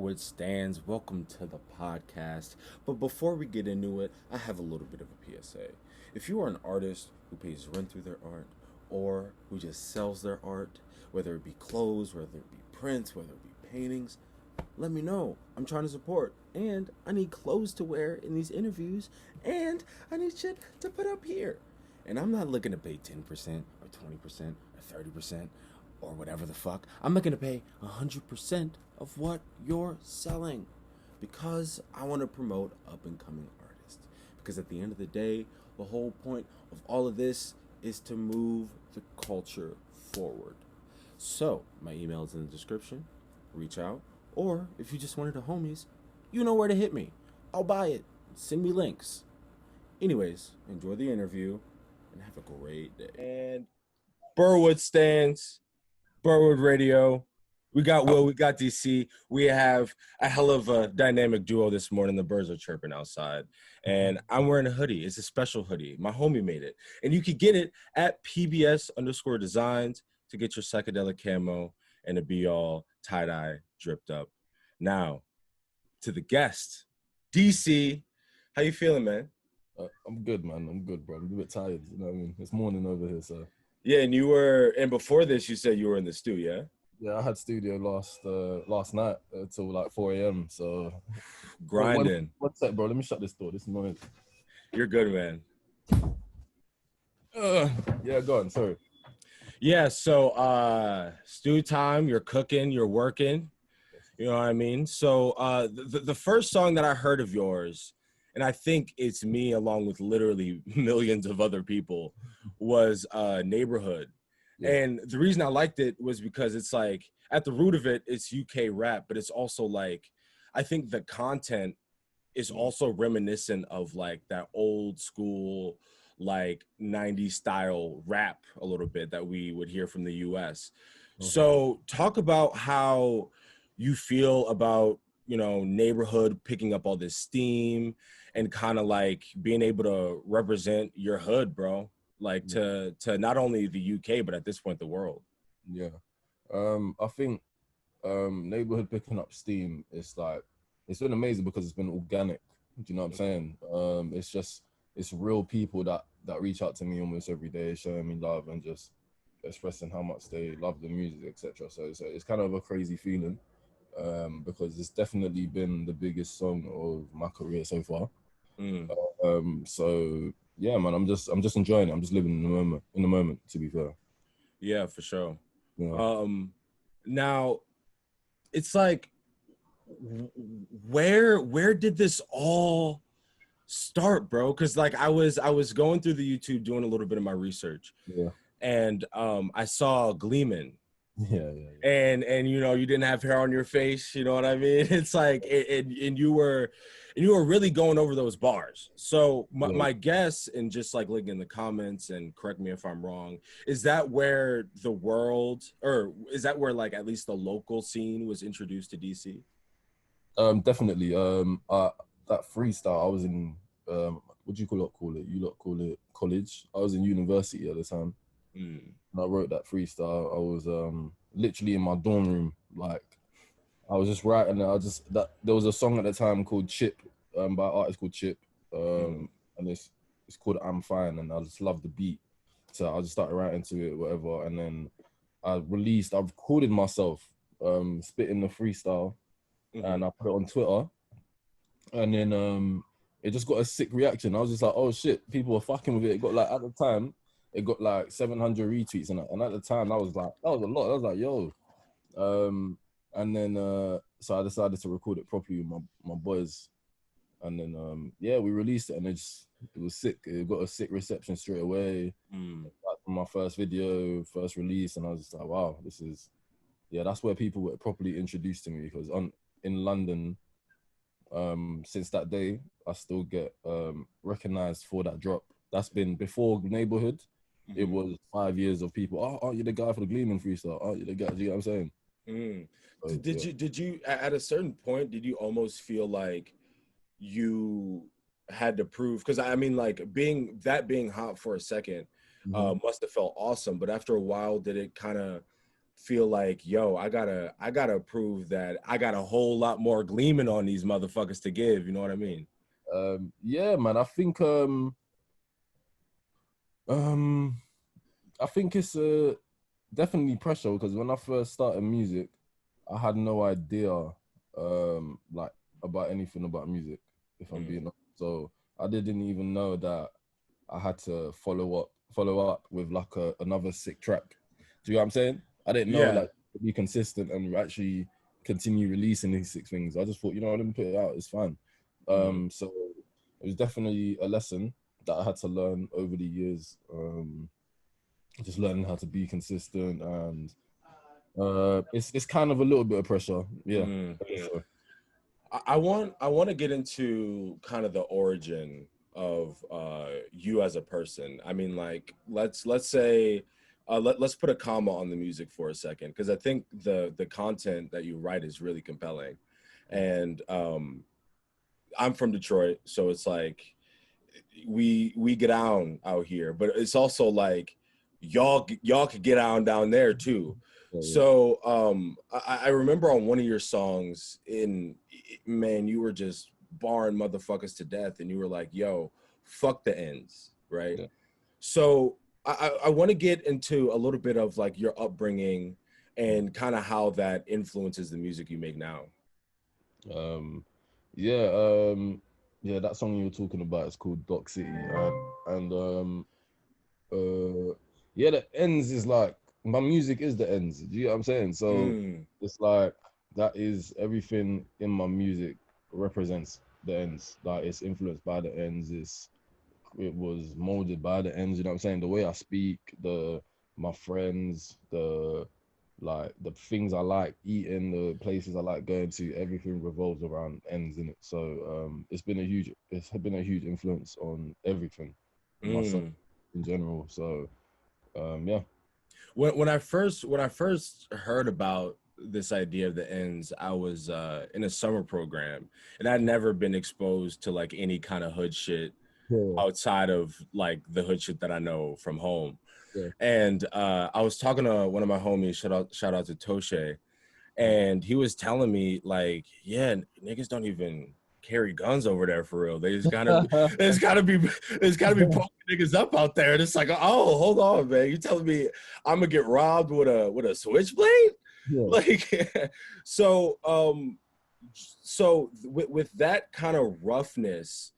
Birwood Stans. Welcome to the podcast. But before we get into it, I have a little bit of a PSA. If you are an artist who pays rent through their art or who just sells their art, whether it be clothes, whether it be prints, whether it be paintings, let me know. I'm trying to support. And I need clothes to wear in these interviews. And I need shit to put up here. And I'm not looking to pay 10% or 20% or 30% or whatever the fuck. I'm looking to pay 100% of what you're selling because I want to promote up and coming artists. Because at the end of the day, the whole point of all of this is to move the culture forward. So, my email is in the description. Reach out. Or if you just wanted the homies, you know where to hit me. I'll buy it. Send me links. Anyways, enjoy the interview and have a great day. And Birwood Stans, Birwood Radio. We got Will, we got DC. We have a hell of a dynamic duo this morning. The birds are chirping outside. And I'm wearing a hoodie. It's a special hoodie. My homie made it. And you can get it at PBS_designs to get your psychedelic camo and to be all tie-dye dripped up. Now, to the guest, DC. How you feeling, man? I'm good, man. I'm good, bro. I'm a bit tired. You know what I mean? It's morning over here, so. Yeah, and before this, you said you were in the stew, yeah? Yeah, I had studio last night till like 4 a.m. So Grinding. One sec, bro. Let me shut this door. This noise. You're good, man. Yeah, go on. Sorry. Yeah, so stew time, you're cooking, you're working. You know what I mean? So the first song that I heard of yours, and I think it's me along with literally millions of other people, was Neighborhood. Yeah. And the reason I liked it was because it's like, at the root of it, it's UK rap, but it's also like, I think the content is also reminiscent of like that old school, like 90s style rap a little bit that we would hear from the US. Okay. So talk about how you feel about, you know, Neighborhood picking up all this steam and kind of like being able to represent your hood, bro. Like to not only the UK, but at this point, the world. Yeah. I think Neighborhood picking up steam is like, it's been amazing because it's been organic. Do you know what I'm saying? It's real people that reach out to me almost every day, showing me love and just expressing how much they love the music, etc. So it's kind of a crazy feeling because it's definitely been the biggest song of my career so far. So yeah, man, I'm just enjoying it. I'm just living in the moment, to be fair. Yeah, for sure. Yeah. Now it's like, where did this all start, bro? Because like I was going through the YouTube doing a little bit of my research. Yeah. And I saw Gleeman. Yeah. And you know, you didn't have hair on your face, you know what I mean? It's like, and you were really going over those bars. So my guess, and just like looking in the comments, and correct me if I'm wrong, is that where the world, or is that where like at least the local scene was introduced to DC? Definitely. That freestyle, I was in, what do you call it? You lot call it college. I was in university at the time. And I wrote that freestyle. I was literally in my dorm room, like I was just writing. There was a song at the time called Chip, by an artist called Chip, and it's called I'm Fine, and I just love the beat, so I just started writing to it, whatever, and then I recorded myself spitting the freestyle, and I put it on Twitter, and then it just got a sick reaction. I was just like, oh shit, people were fucking with it. It got like, at the time, it got like 700 retweets, and at the time, that was a lot. I was like, yo. And then, so I decided to record it properly with my boys. And then, yeah, we released it, and it was sick. It got a sick reception straight away. Like my first video, first release, and I was just like, wow, that's where people were properly introduced to me, because in London, since that day, I still get recognized for that drop. That's been before Neighborhood. It was 5 years of people, oh, aren't you the guy for the Gleeman freestyle? Aren't you the guy? Do you know what I'm saying? So, did you at a certain point, did you almost feel like you had to prove? Because I mean, like being hot for a second must have felt awesome, but after a while, did it kind of feel like, yo, I gotta prove that I got a whole lot more gleaming on these motherfuckers to give. You know what I mean? Yeah, man. Um, I think it's definitely pressure because when I first started music, I had no idea like about anything about music, if I'm being honest. So I didn't even know that I had to follow up with like another sick track. Do you know what I'm saying? I didn't know Yeah. like to be consistent and actually continue releasing these six things. I just thought, you know, let me put it out, it's fine. So it was definitely a lesson that I had to learn over the years. Just learning how to be consistent and it's kind of a little bit of pressure. Yeah. So. I want to get into kind of the origin of you as a person. I mean, like let's say let's put a comma on the music for a second, because I think the content that you write is really compelling, and I'm from Detroit, so it's like we get down out here, but it's also like y'all could get down there too. Yeah. So I remember on one of your songs, man, you were just barring motherfuckers to death, and you were like, yo, fuck the ends, right? Yeah. So I want to get into a little bit of like your upbringing and kind of how that influences the music you make now. Um, yeah, yeah, that song you were talking about is called Dock City, and yeah, the ends is like my music is the ends. Do you know what I'm saying? So Mm, it's like that is everything in my music represents the ends. Like it's influenced by the ends. It was molded by the ends. You know what I'm saying? The way I speak, my friends, the things I like eating, the places I like going to, everything revolves around ends in it. So it's been a huge influence on everything, on myself mm. in general. So yeah. When I first heard about this idea of the ends, I was in a summer program, and I'd never been exposed to like any kind of hood shit Yeah, outside of like the hood shit that I know from home. yeah. And I was talking to one of my homies, shout out to Toshe, and he was telling me like, yeah, niggas don't even carry guns over there for real. There's gotta be there's gotta be poking niggas up out there. And it's like, oh, hold on, man. You telling me I'm gonna get robbed with a switchblade? Yeah. Like, so with that kind of roughness,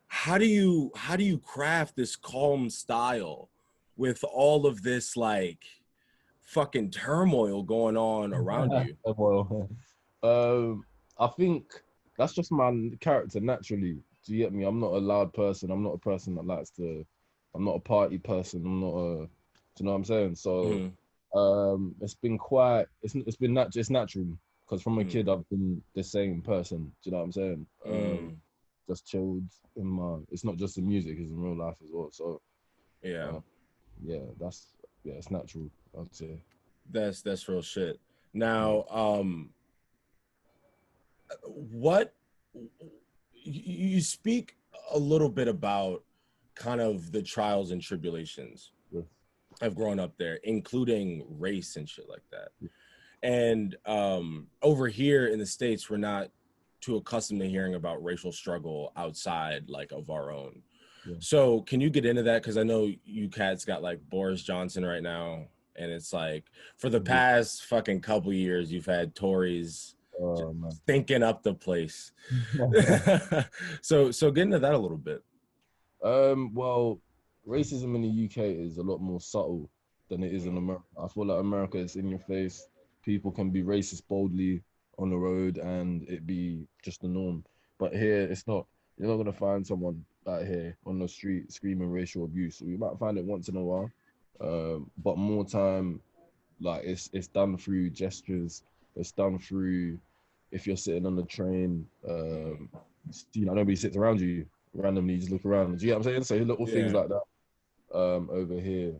how do you craft this calm style with all of this like fucking turmoil going on around you? Well, um, I think that's just my character naturally. Do you get me? I'm not a loud person. I'm not a person that likes to. I'm not a party person. I'm not a. Do you know what I'm saying? So, Mhm. it's been quite. It's natural because from a Mm, kid I've been the same person. Do you know what I'm saying? mm, Just chilled in my. It's not just the music; it's in real life as well. So, yeah, uh, yeah, it's natural. I'd say. that's real shit. Yeah. Now, what you speak a little bit about kind of the trials and tribulations Yeah. of growing up there, including race and shit like that. And over here in the States, we're not too accustomed to hearing about racial struggle outside like of our own. Yeah. So can you get into that? Because I know you cats got like Boris Johnson right now, and it's like for the Yeah. past fucking couple years, you've had Tories just Oh man. stinking up the place. So get into that a little bit. Well, racism in the UK is a lot more subtle than it is in Mm, America. I feel like America is in your face. People can be racist boldly on the road and it be just the norm. But here, it's not. You're not gonna find someone out here on the street screaming racial abuse. You might find it once in a while, but more time, like it's done through gestures. It's done through if you're sitting on the train, mm. nobody sits around you randomly. You just look around. Do you know what I'm saying? So little things Yeah. like that over here.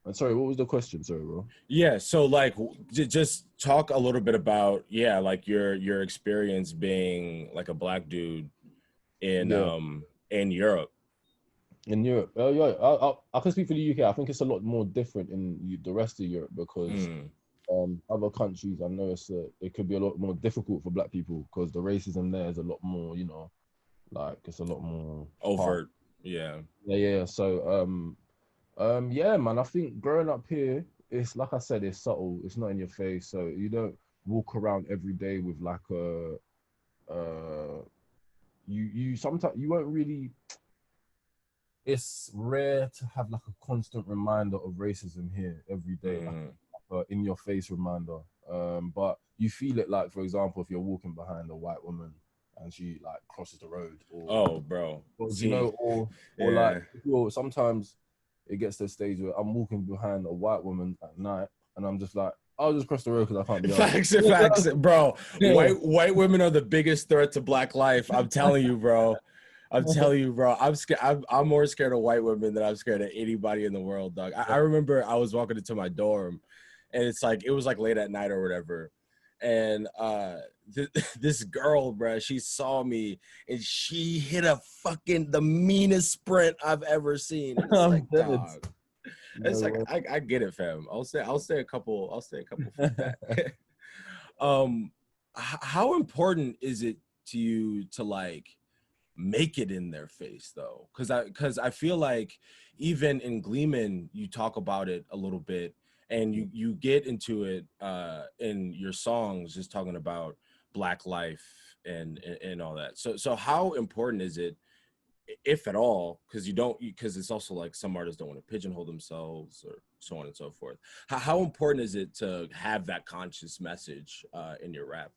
And sorry, what was the question? Sorry, bro. Yeah, so like just talk a little bit about yeah, like your experience being like a black dude Yeah. in Europe. In Europe, yeah, I can speak for the UK. I think it's a lot more different in the rest of Europe because Mm. other countries, I know it could be a lot more difficult for black people because the racism there is a lot more, like it's a lot more hard. Overt. Yeah. Yeah. So yeah, man. I think growing up here, it's like I said, it's subtle. It's not in your face, so you don't walk around every day with like you sometimes you won't really. It's rare to have like a constant reminder of racism here every day, like Mm. a in your face reminder. But you feel it, like for example, if you're walking behind a white woman and she like crosses the road, Oh, bro. or See. or like Yeah. sometimes it gets to a stage where I'm walking behind a white woman at night and I'm just like, I'll just cross the road because I can't be asked. Facts, bro. Yeah. White women are the biggest threat to black life. I'm telling you, bro. I'm telling you, bro. I'm scared. I'm more scared of white women than I'm scared of anybody in the world, dog. I remember I was walking into my dorm, and it was like late at night or whatever, and this girl, bro, she saw me and she hit the meanest sprint I've ever seen, and it's like, I'm dead. dog. It's like No I get it, fam. I'll stay a couple feet back. way. How important is it to you to like make it in their face though? Because I feel like even in Gleeman you talk about it a little bit, and you get into it in your songs, just talking about black life and all that. So how important is it, if at all, because it's also like some artists don't want to pigeonhole themselves or so on and so forth. How important is it to have that conscious message in your rap?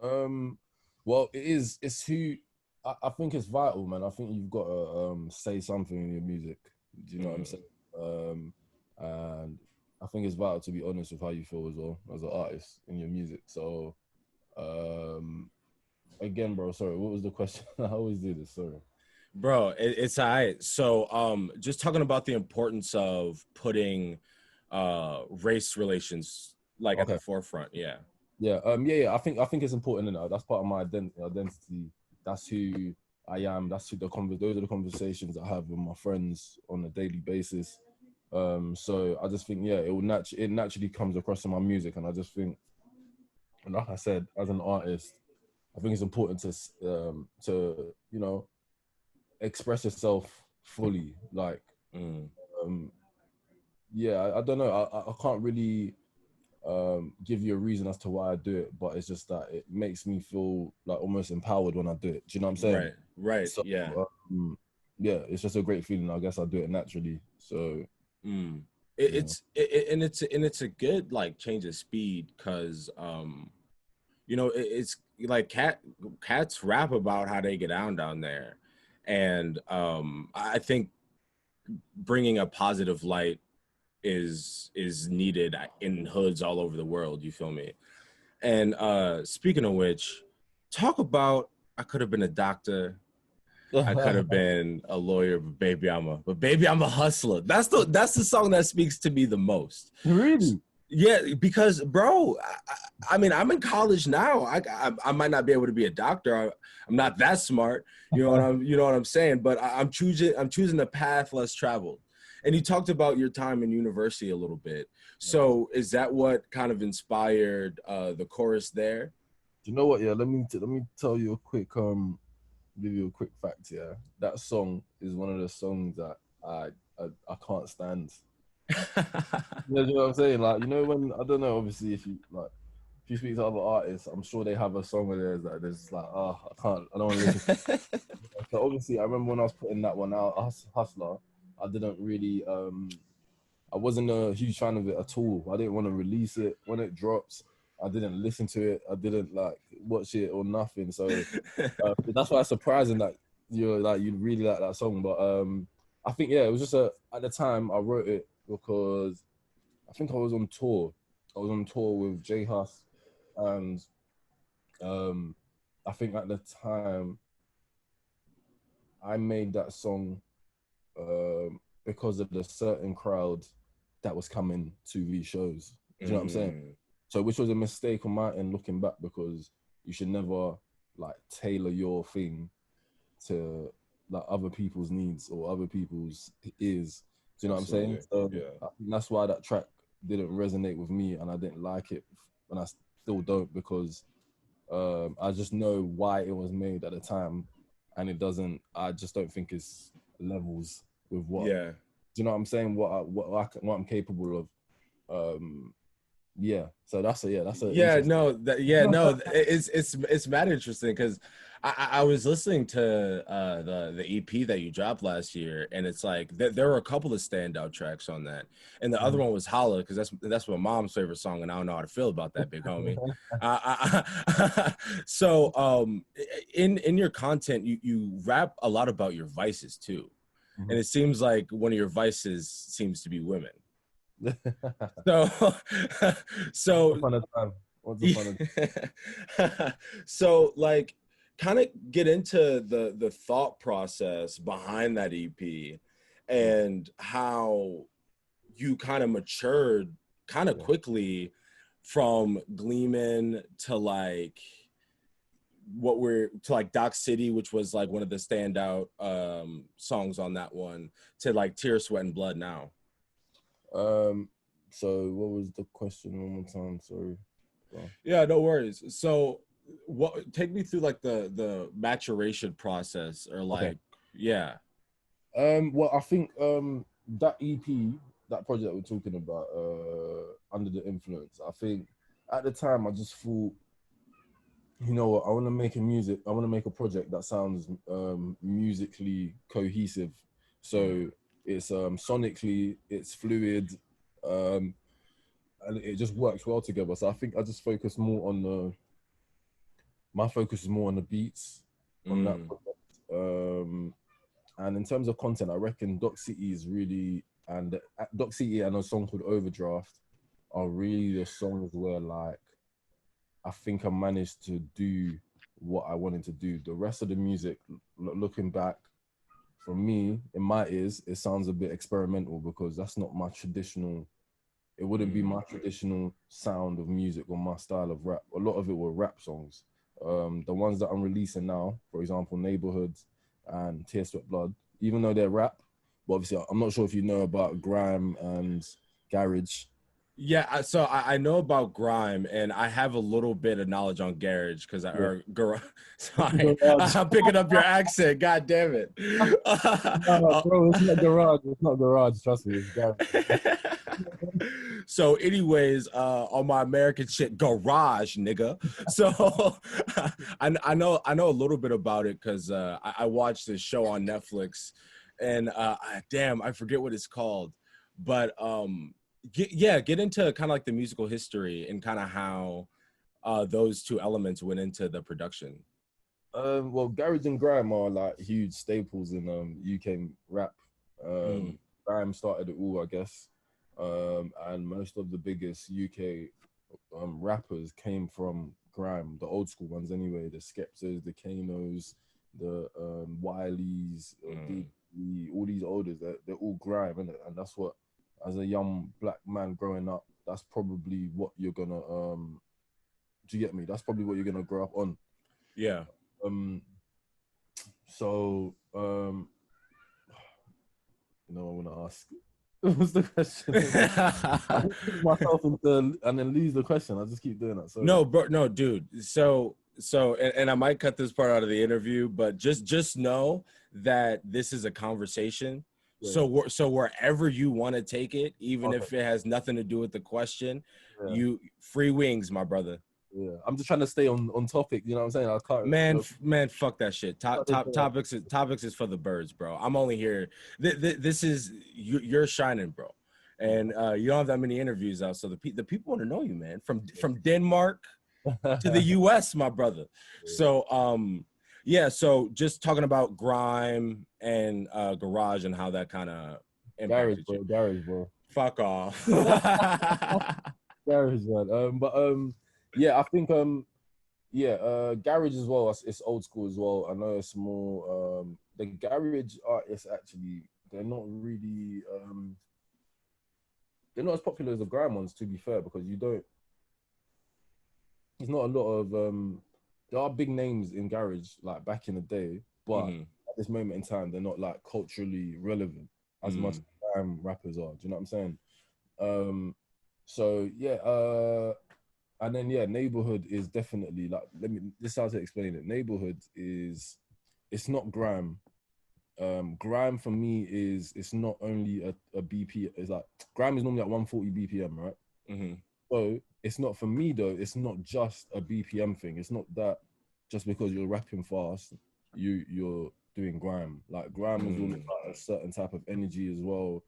Um, well, it is. It's who I think it's vital, man. I think you've got to say something in your music. Do you know what I'm Mm. saying? And I think it's vital to be honest with how you feel as well as an artist in your music. So, again, bro, sorry, what was the question? I always do this. Sorry. Bro, it's all right. So just talking about the importance of putting race relations like at the Okay. forefront. Yeah. Yeah. Yeah. I think it's important, and that's part of my identity. That's who I am. That's who those are the conversations I have with my friends on a daily basis. So I just think, yeah, it naturally comes across in my music, and I just think, and like I said, as an artist, I think it's important to express yourself fully. Like, Mm. um, yeah, I don't know. I can't really give you a reason as to why I do it, but it's just that it makes me feel like almost empowered when I do it. Do you know what I'm saying? Right. Right. So Yeah. yeah, it's just a great feeling. I guess I do it naturally. So Mm. yeah. And it's a good like change of speed, because it's like cats rap about how they get down there, and I think bringing a positive light is needed in hoods all over the world. You feel me? And speaking of which, talk about, I could have been a doctor, I could have been a lawyer, but baby I'm a hustler. That's the song that speaks to me the most. Really? Yeah, because bro, I mean, I'm in college now. I might not be able to be a doctor. I'm not that smart. You know what I'm saying. But I'm choosing a path less traveled. And you talked about your time in university a little bit. Yeah. So is that what kind of inspired the chorus there? Do you know what? Yeah, let me tell you a quick give you a quick fact. Yeah, that song is one of the songs that I can't stand. You know what I'm saying? Like, when I don't know, obviously, if you speak to other artists, I'm sure they have a song of theirs that there's just like, oh, I don't want to listen to. So obviously, I remember when I was putting that one out, Hustler, I didn't really, I wasn't a huge fan of it at all. I didn't want to release it when it drops. I didn't listen to it. I didn't like watch it or nothing. So that's why it's surprising that you really like that song. But I think, yeah, it was just at the time I wrote it because I think I was on tour. I was on tour with J Hus, and um, I think at the time I made that song because of the certain crowd that was coming to these shows. Do you know what I'm saying? Mm, So, which was a mistake on my end looking back, because you should never like tailor your thing to like other people's needs or other people's ears. Do you know Absolutely. what I'm saying? So Yeah. I think that's why that track didn't resonate with me, and I didn't like it, and I still don't, because I just know why it was made at the time, and it doesn't. I just don't think it's levels with what. Yeah. Do you know what I'm saying? What I'm capable of. Yeah. So that's Yeah, interesting. no, it's mad interesting because I was listening to the EP that you dropped last year, and it's like there were a couple of standout tracks on that, and the other one was Holla, because that's my mom's favorite song, and I don't know how to feel about that, big homie. So in your content, you rap a lot about your vices too, and it seems like one of your vices seems to be women. So, Once so upon a time. Once upon so like kind of get into the thought process behind that EP and how you kind of matured kind of quickly from Gleeman to like Doc City, which was like one of the standout songs on that one, to like Tear, Sweat, and Blood now. So what was the question one more time? Sorry. Yeah, no worries. So take me through like the maturation process, or like Okay. yeah. Well, I think that EP, that project that we're talking about, Under the Influence, I think at the time I just thought, you know what, I want to make a project that sounds musically cohesive. So it's sonically, it's fluid, and it just works well together. So I think I just focus more on my focus is more on the beats on that project. And in terms of content, I reckon Doc City is really, and Doc City and a song called Overdraft are really the songs where like I think I managed to do what I wanted to do. The rest of the music, looking back, for me, in my ears, it sounds a bit experimental, because that's not my traditional. It wouldn't be my traditional sound of music or my style of rap. A lot of it were rap songs. The ones that I'm releasing now, for example, Neighborhoods and Tear, Sweat, Blood, even though they're rap, but obviously I'm not sure if you know about grime and garage. Yeah, so I know about grime, and I have a little bit of knowledge on garage because sorry, Garage. I'm picking up your accent. God damn it. No, bro, it's not garage. It's not garage. Trust me, it's garage. So anyways, on my American shit, garage, nigga. So I know a little bit about it because I watched this show on Netflix, and damn, I forget what it's called, but get into kind of like the musical history and kind of how those two elements went into the production. Well, garage and grime are like huge staples in UK rap. Grime started it all, I guess. And most of the biggest UK rappers came from grime, the old school ones anyway. The Skeptors, the Kanos, the Wileys, all these olders. They're all grime, innit? And that's what, as a young black man growing up, that's probably what you're gonna do you get me? That's probably what you're gonna grow up on. Yeah. So you know, I want to ask. What was the question? I just put myself into and then lose the question. I just keep doing that. Sorry. No, bro, no, dude. So and I might cut this part out of the interview, but just know that this is a conversation. Yeah. So wherever you want to take it, even Okay. if it has nothing to do with the question, Yeah. you free wings, my brother. Yeah, I'm just trying to stay on topic. You know what I'm saying? I can't. Man, fuck that shit. Topics is for the birds, bro. I'm only here. This is you're shining, bro, and you don't have that many interviews out, so the people want to know you, man. From Denmark to the U.S., my brother. So yeah. So just talking about grime and garage and how that kind of impacted you. Garage, bro. Fuck off. Garage, man. Yeah, I think garage as well. It's old school as well. I know it's more the garage artists actually. They're not really they're not as popular as the grime ones, to be fair, because you don't. There's not a lot of there are big names in garage like back in the day, but at this moment in time, they're not like culturally relevant as much as grime rappers are. Do you know what I'm saying? So yeah, and then yeah, neighborhood is definitely like, this is how to explain it. Neighborhood is, it's not grime. Grime for me is, it's not only a BP. It's like grime is normally at 140 BPM, right? So it's not, for me though, it's not just a BPM thing. It's not that just because you're rapping fast, you're doing grime. Like grime is all about a certain type of energy as well,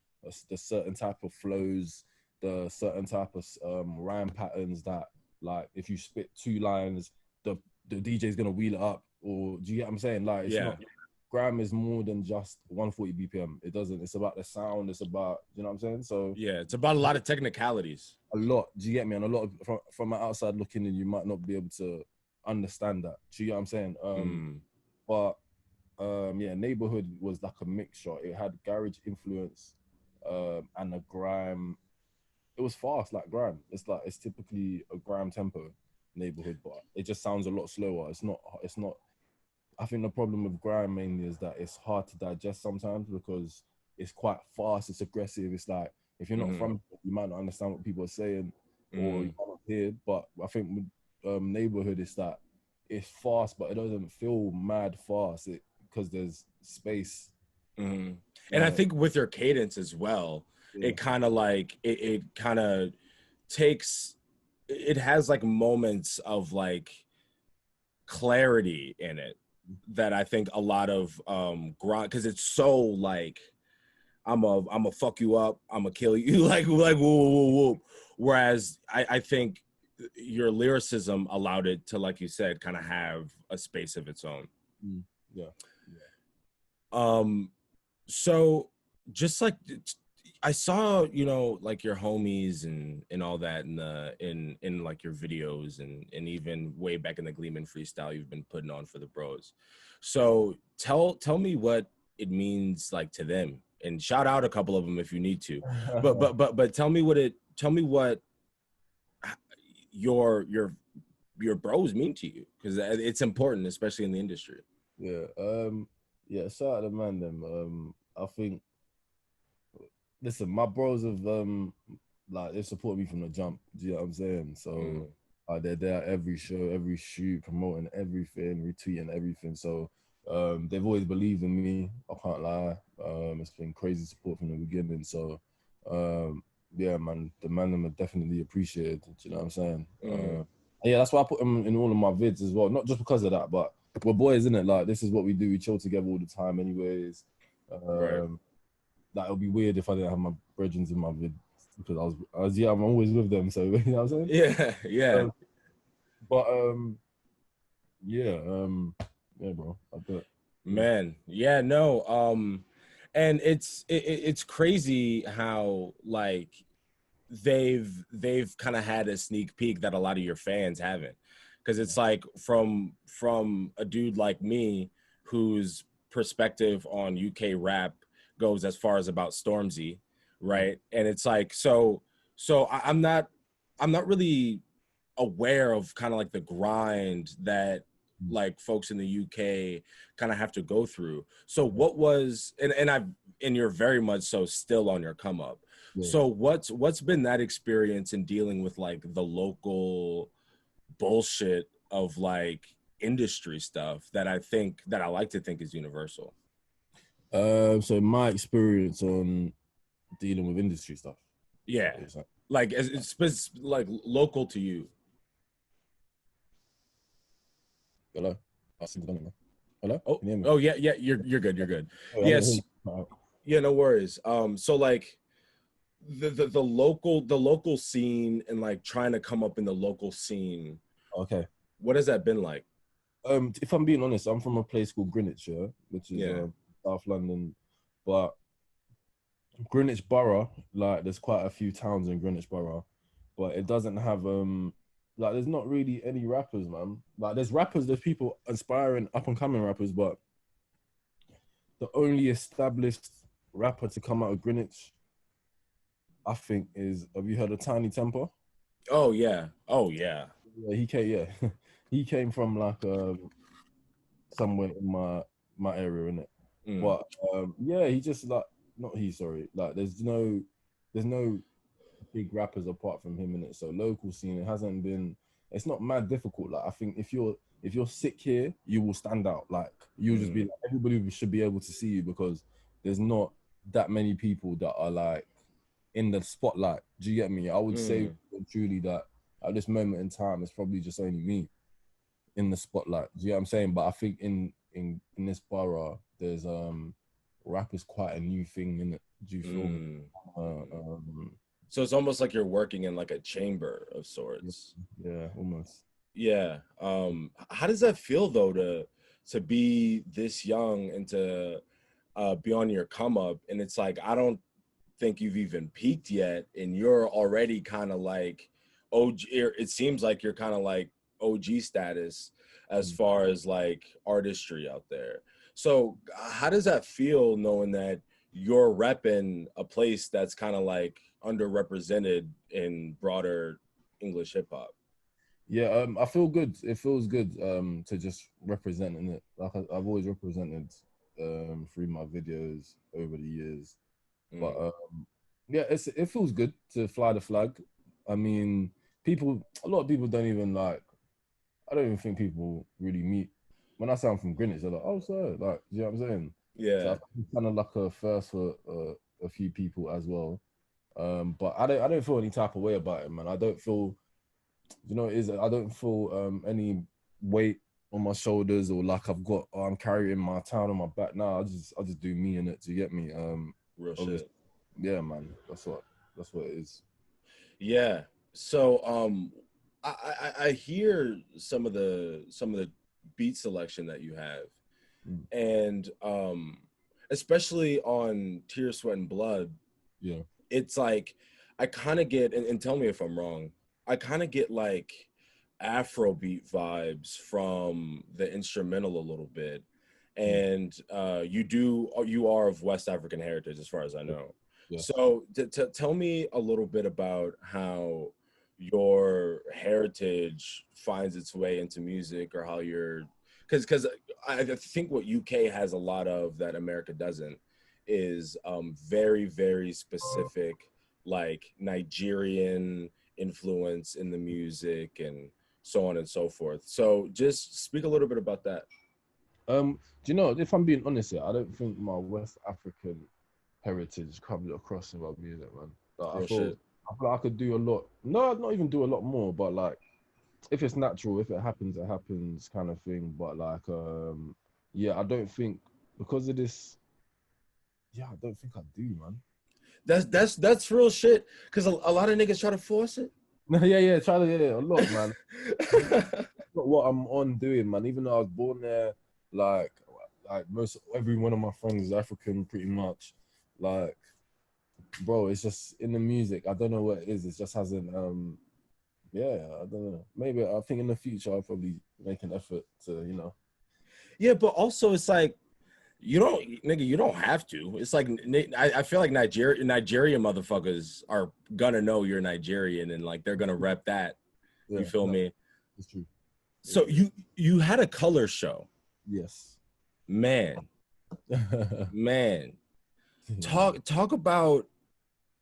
the certain type of flows, the certain type of rhyme patterns that, like, if you spit 2 lines, the DJ is gonna wheel it up. Or do you get what I'm saying? Like, it's not, grime is more than just 140 BPM. It doesn't. It's about the sound. It's about, you know what I'm saying? So yeah, it's about a lot of technicalities. A lot. Do you get me? And a lot of, from the outside looking in, you might not be able to understand that. Do you get what I'm saying? But yeah, neighborhood was like a mixture. It had garage influence, and a grime. It was fast like grime. It's like, it's typically a grime tempo neighborhood, but it just sounds a lot slower. It's not. It's not. I think the problem with grime mainly is that it's hard to digest sometimes because it's quite fast. It's aggressive. It's like, if you're not from it, you might not understand what people are saying, or you might not hear. But I think with neighborhood, it's that it's fast, but it doesn't feel mad fast. Because there's space. And I think with your cadence as well, it kind of like it kind of takes, it has like moments of like clarity in it that I think a lot of grind, because it's so like, I'm a fuck you up, I'm a kill you, like whoa, whoa, whoa, whoa. Whereas I think your lyricism allowed it to, like you said, kind of have a space of its own. Yeah. So just like, I saw, you know, like your homies and all that in like your videos and even way back in the Gleeman freestyle you've been putting on for the bros. So tell me what it means like to them, and shout out a couple of them if you need to. But tell me what your bros mean to you, because it's important, especially in the industry. Yeah. Yeah. Shout out to man them. I think, listen, my bros have like, they support me from the jump. Do you know what I'm saying? So they're there at every show, every shoot, promoting everything, retweeting everything. So they've always believed in me. I can't lie. It's been crazy support from the beginning. So yeah, man, the man them are definitely appreciated. Do you know what I'm saying? Yeah, that's why I put them in all of my vids as well. Not just because of that, but we're boys, isn't it? Like, this is what we do. We chill together all the time, anyways. Right. That would be weird if I didn't have my brethren in my vid, because I was yeah, I'm always with them. So you know what I'm saying? Yeah. But yeah, bro, I bet. Man, yeah, no, and it's crazy how like they've kind of had a sneak peek that a lot of your fans haven't, because it's like from a dude like me whose perspective on UK rap goes as far as about Stormzy, right? And it's like, so I'm not really aware of kind of like the grind that like folks in the UK kind of have to go through. So what was, and you're very much so still on your come up. So what's been that experience in dealing with like the local bullshit of like industry stuff that I like to think is universal? So my experience on dealing with industry stuff. Yeah. Like it's like local to you. Hello? Hello? Oh, can you hear me? oh yeah, you're good. You're good. Yes. Yeah, no worries. So like the local scene and like trying to come up in the local scene. Okay. What has that been like? If I'm being honest, I'm from a place called Greenwich, yeah, which is South London, but Greenwich Borough, like, there's quite a few towns in Greenwich Borough, but it doesn't have like, there's not really any rappers, man. Like, there's rappers, there's people aspiring up and coming rappers, but the only established rapper to come out of Greenwich, I think, is, have you heard of Tiny Temper? Oh yeah. Yeah, he came. Yeah, he came from like somewhere in my area, innit? But yeah, he just like not he. Sorry, like there's no big rappers apart from him in it. So local scene, it hasn't been. It's not mad difficult. Like I think if you're sick here, you will stand out. Like you'll just be like everybody should be able to see you because there's not that many people that are like in the spotlight. Do you get me? I would say truly that at this moment in time, it's probably just only me in the spotlight. Do you get what I'm saying? But I think in this borough, there's rap is quite a new thing in it. Do you feel me? So it's almost like you're working in like a chamber of sorts. Yeah, almost. Yeah. How does that feel though to be this young and to be on your come up? And it's like I don't think you've even peaked yet, and you're already kind of like OG. It seems like you're kind of like OG status as far as like artistry out there. So how does that feel knowing that you're repping a place that's kind of like underrepresented in broader English hip hop? Yeah, I feel good. It feels good to just represent in it. Like I've always represented through my videos over the years. But yeah, it feels good to fly the flag. I mean, a lot of people don't even like. I don't even think people really meet. When I say I'm from Greenwich, they're like, "Oh, sir," like, you know what I'm saying? So I Yeah. think it's kind of like a first for a few people as well. But I don't feel any type of way about it, man. I don't feel, you know, I don't feel any weight on my shoulders or like I'm carrying my town on my back. Now I just do me in it. Do you get me? Real Obviously, shit. yeah, man. That's what it is. Yeah. So I hear some of the beat selection that you have, and especially on Tear, Sweat, and Blood, Yeah. it's like I kind of get, and tell me if I'm wrong, I kind of get like Afrobeat vibes from the instrumental a little bit. And you are of West African heritage as far as I know. Yeah. So tell me a little bit about how your heritage finds its way into music, or how you're, because I think what UK has a lot of that America doesn't is very, very specific, like Nigerian influence in the music and so on and so forth. So just speak a little bit about that. Do you know, if I'm being honest here, I don't think my West African heritage comes across in my music, man. Like, Real shit. I feel like I could do a lot. No, not even do a lot more, but like if it's natural, if it happens kind of thing. But like yeah, I don't think because of this, yeah, I don't think I do, man. That's real shit. Cause a lot of niggas try to force it. No, yeah, try to a lot, man. Not what I'm on doing, man. Even though I was born there, like most every one of my friends is African, pretty much. Like, bro, it's just in the music. I don't know what it is. It just hasn't. Yeah, I don't know. Maybe I think in the future I'll probably make an effort to. Yeah, but also it's like you don't have to. It's like I feel like Nigerian motherfuckers are gonna know you're Nigerian, and like they're gonna rep that. You Yeah, feel no, me? it's true. So you had a color show, Yes. man. Man, talk about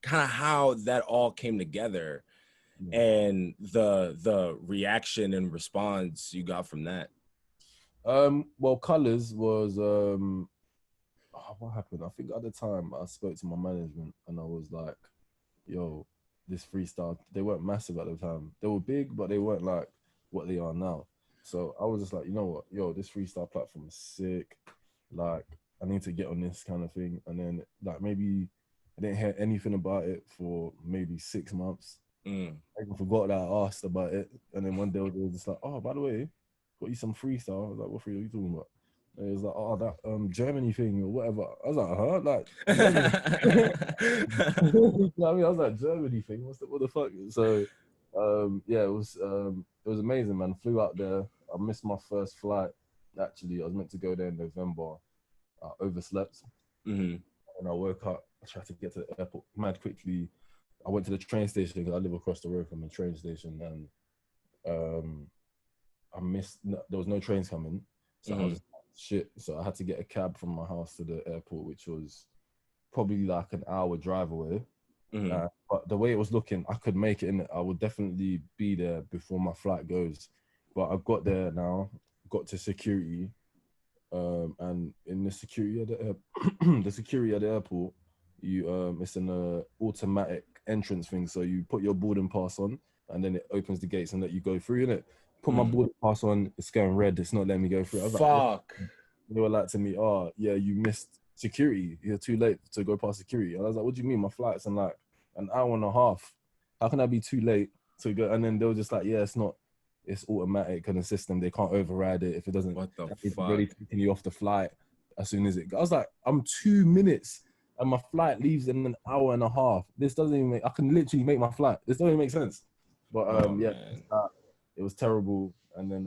kind of how that all came together and the reaction and response you got from that. Well, Colors was what happened? I think at the time I spoke to my management and I was like, yo, this freestyle, they weren't massive at the time. They were big, but they weren't like what they are now. So I was just like, you know what, yo, this freestyle platform is sick. Like, I need to get on this kind of thing. And then like maybe I didn't hear anything about it for maybe 6 months. I even forgot that I asked about it. And then one day they were just like, oh, by the way, got you some freestyle. I was like, what freestyle are you talking about? And it was like, oh, that Germany thing or whatever. I was like, huh? Like Germany. You know what I mean? I was like, Germany thing. What the fuck? So yeah, it was amazing, man. Flew out there. I missed my first flight. Actually, I was meant to go there in November. I overslept. And I woke up. I tried to get to the airport mad quickly. I went to the train station because I live across the road from the train station, and I missed. There was no trains coming, so I was shit. So I had to get a cab from my house to the airport, which was probably like an hour drive away. But the way it was looking, I could make it in. I would definitely be there before my flight goes. But I got there now, got to security, and in the security at the security at the airport, it's an automatic entrance thing. So you put your boarding pass on, and then it opens the gates and let you go through. Innit? Put my boarding pass on, it's going red. It's not letting me go through. I was like, Fuck. they were like to me, "Oh, yeah, you missed security. You're too late to go past security." And I was like, "What do you mean? My flight's in like an hour and a half. How can I be too late to go?" And then they were just like, "Yeah, it's not. It's automatic in the system. They can't override it if it doesn't. What the It's fuck? already taking you off the flight as soon as it." I was like, "I'm 2 minutes." And my flight leaves in an hour and a half. This doesn't even make. I can literally make my flight. This doesn't even make sense. But yeah, it was terrible. And then,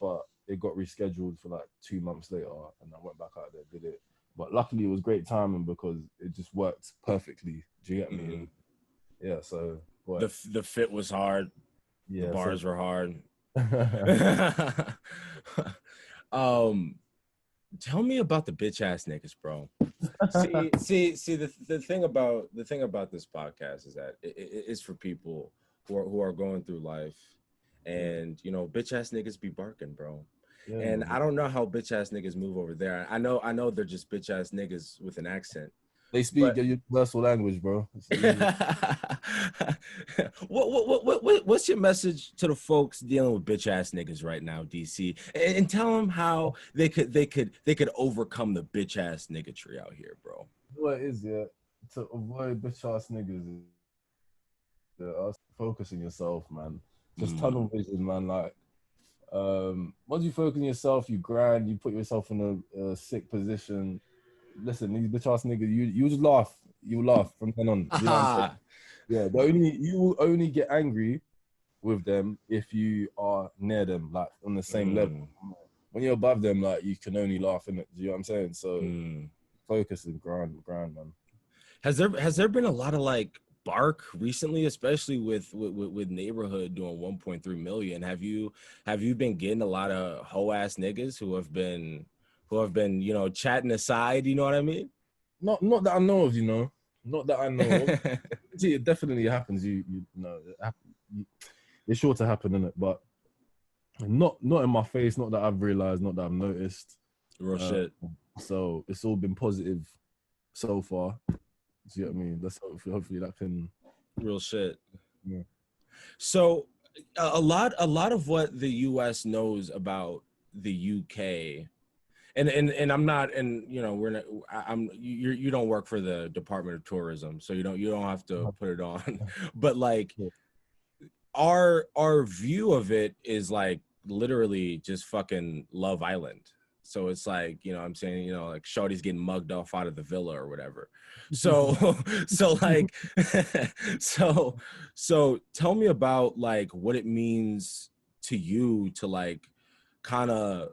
but it got rescheduled for like 2 months later, and I went back out there, did it. But luckily, it was great timing because it just worked perfectly. Do you get me? And yeah. So the fit was hard. Yeah, the bars were hard. Tell me about the bitch ass niggas, bro. See. The thing about this podcast is that it's for people who are going through life, and you know, bitch ass niggas be barking, bro. Yeah, and man. I don't know how bitch ass niggas move over there. I know they're just bitch ass niggas with an accent. They speak a universal language, bro. What's your message to the folks dealing with bitch ass niggas right now, DC? And tell them how they could overcome the bitch ass niggatry out here, bro. What is it to avoid bitch ass niggas? Focus on yourself, man. Just tunnel vision, man. Like, once you focus on yourself, you grind, you put yourself in a sick position. Listen, these bitch ass niggas, you just laugh. You laugh from then on. You know what I'm saying? Yeah, you will only get angry with them if you are near them, like on the same level. When you're above them, like you can only laugh in it. Do you know what I'm saying? So focus and grind, man. Has there been a lot of like bark recently, especially with Neighborhood doing 1.3 million? Have you been getting a lot of hoe ass niggas who have been you know, chatting aside? You know what I mean? Not that I know of, you know. Not that I know of. It definitely happens. You know, it's sure to happen, innit? But not in my face. Not that I've realized. Not that I've noticed. Real shit. So it's all been positive so far. Do you know what I mean? Let's hopefully that can. Real shit. Yeah. So a lot of what the U.S. knows about the U.K. And I'm not, and you know, we're not, you don't work for the Department of Tourism, so you don't have to put it on. But like, our view of it is like literally just fucking Love Island. So it's like, you know, I'm saying, you know, like shorty's getting mugged off out of the villa or whatever. So like so tell me about like what it means to you to like kind of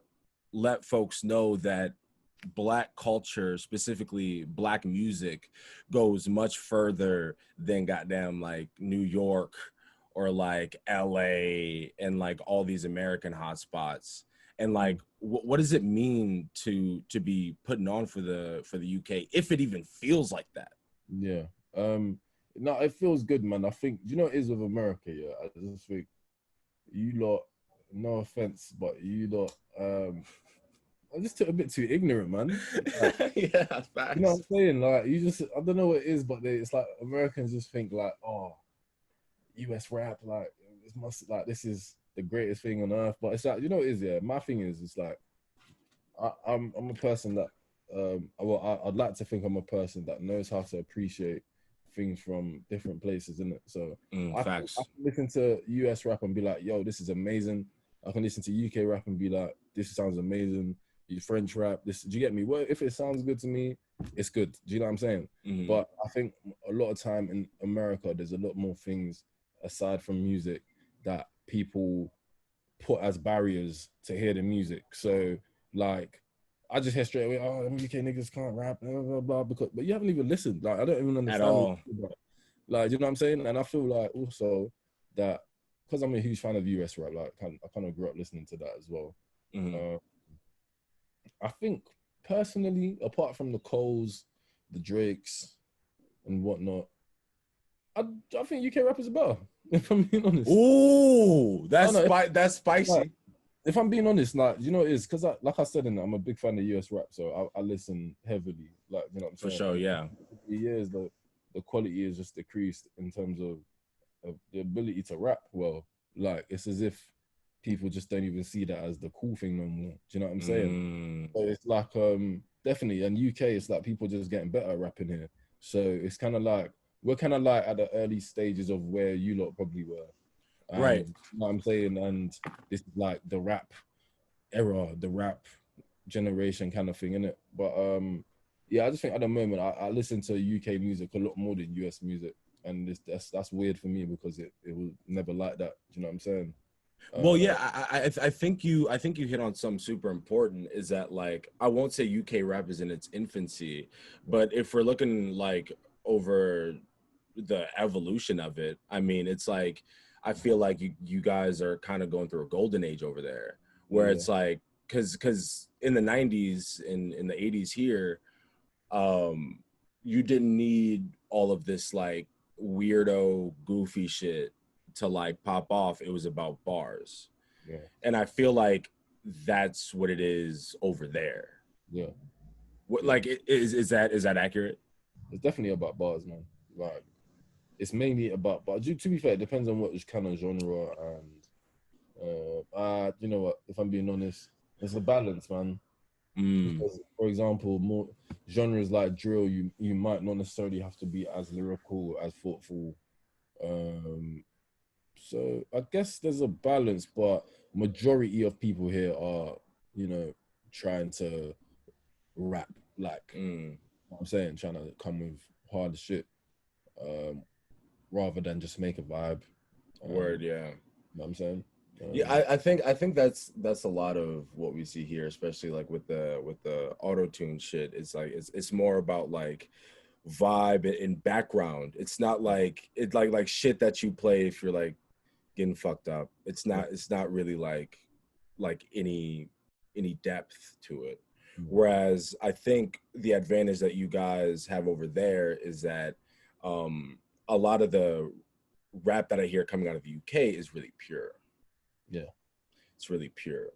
let folks know that Black culture, specifically Black music, goes much further than goddamn like New York or like LA and like all these American hotspots. And like what does it mean to be putting on for the UK, if it even feels like that? Yeah. No, it feels good, man. I think, you know what it is with America, yeah. I just think you lot, no offense, but you lot I just took a bit too ignorant, man. Like, yeah, facts. You know what I'm saying? Like, you just, I don't know what it is, but it's like Americans just think like, oh, US rap, like, it must, like, this is the greatest thing on earth. But it's like, you know what it is, yeah? My thing is, it's like, I'm a person that, I'd like to think I'm a person that knows how to appreciate things from different places, isn't it? So I can listen to US rap and be like, yo, this is amazing. I can listen to UK rap and be like, this sounds amazing. French rap, this, do you get me? Well, if it sounds good to me, it's good. Do you know what I'm saying? But I think a lot of time in America, there's a lot more things aside from music that people put as barriers to hear the music. So like, I just hear straight away, oh, UK niggas can't rap, blah, blah, blah, because, but you haven't even listened. Like, I don't even understand at all. Like, you know what I'm saying? And I feel like also that because I'm a huge fan of US rap, like I kind of grew up listening to that as well. I think personally, apart from the Coles, the Drakes, and whatnot, I think UK rappers are better. If I'm being honest. Ooh, No, no, that's spicy. like, if I'm being honest, like, you know what it is? Because like I said, I'm a big fan of US rap, so I listen heavily. Like, you know what I'm For saying? sure, And yeah. over the years, the quality has just decreased in terms of the ability to rap well. Like, it's as if people just don't even see that as the cool thing no more. Do you know what I'm saying? So it's like definitely, and UK, it's like people just getting better at rapping here. So it's kind of like we're kind of like at the early stages of where you lot probably were. And Right. you know what I'm saying? And this is like the rap era, the rap generation kind of thing, innit? But yeah, I just think at the moment I listen to UK music a lot more than US music. And that's weird for me because it was never like that. Do you know what I'm saying? Well, yeah, I think you hit on something super important. Is that, like, I won't say UK rap is in its infancy, but if we're looking like over the evolution of it, I mean, it's like I feel like you guys are kind of going through a golden age over there, where it's like because in the 90s and in the 80s here, you didn't need all of this like weirdo goofy shit to like pop off. It was about bars. Yeah. And I feel like that's what it is over there. Yeah. What, Yeah. like, is that accurate? It's definitely about bars, man. Like, it's mainly about, but to be fair, it depends on what kind of genre. And you know what, if I'm being honest, it's a balance, man. Because, for example, more genres like drill, you might not necessarily have to be as lyrical, as thoughtful. So I guess there's a balance, but majority of people here are, you know, trying to rap, like, what I'm saying, trying to come with hard shit, rather than just make a vibe. Word, yeah. You know what I'm saying? Yeah, I think that's a lot of what we see here, especially like with the auto tune shit. It's like it's more about like vibe and background. It's not like it's like shit that you play if you're like getting fucked up. It's not really like any depth to it. Whereas I think the advantage that you guys have over there is that a lot of the rap that I hear coming out of the UK is really pure. Yeah. It's really pure.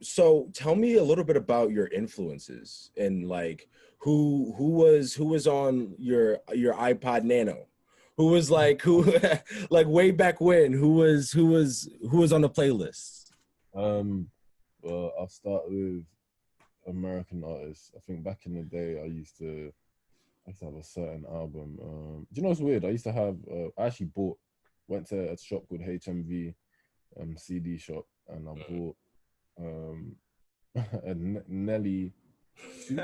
So tell me a little bit about your influences and like who was on your iPod Nano? Who was like who like way back when? Who was on the playlist? Well, I'll start with American artists. I think back in the day, I used to have a certain album. Do you know what's weird? I used to have. I actually went to a shop called HMV, CD shop, and I bought a Nelly. You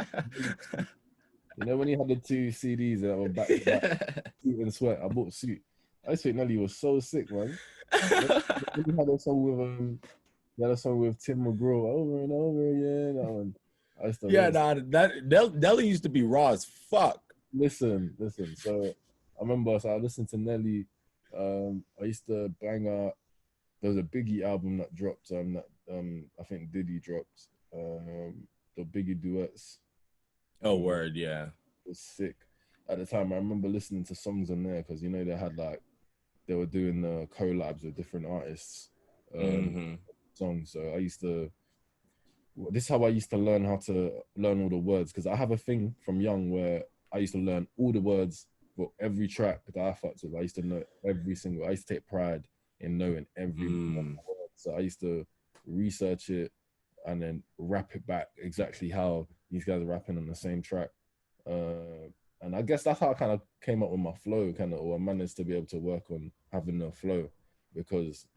know when he had the two CDs that were back to back, Suit and Sweat. I bought Suit. I just think Nelly was so sick, man. He had a song with Tim McGraw, Over and Over Again. That one. I used to Nelly used to be raw as fuck. Listen. So I remember, I listened to Nelly. I used to bang out. There was a Biggie album that dropped. That I think Diddy dropped. The Biggie duets. Oh, word, yeah. It was sick. At the time, I remember listening to songs on there because they were doing collabs with different artists, songs. So this is how I used to learn how to learn all the words, because I have a thing from young where I used to learn all the words for every track that I fucked with. I used to know every single. I used to take pride in knowing every word. So I used to research it and then rap it back exactly how these guys are rapping on the same track. And I guess that's how I kind of came up with my flow, or I managed to be able to work on having a flow, because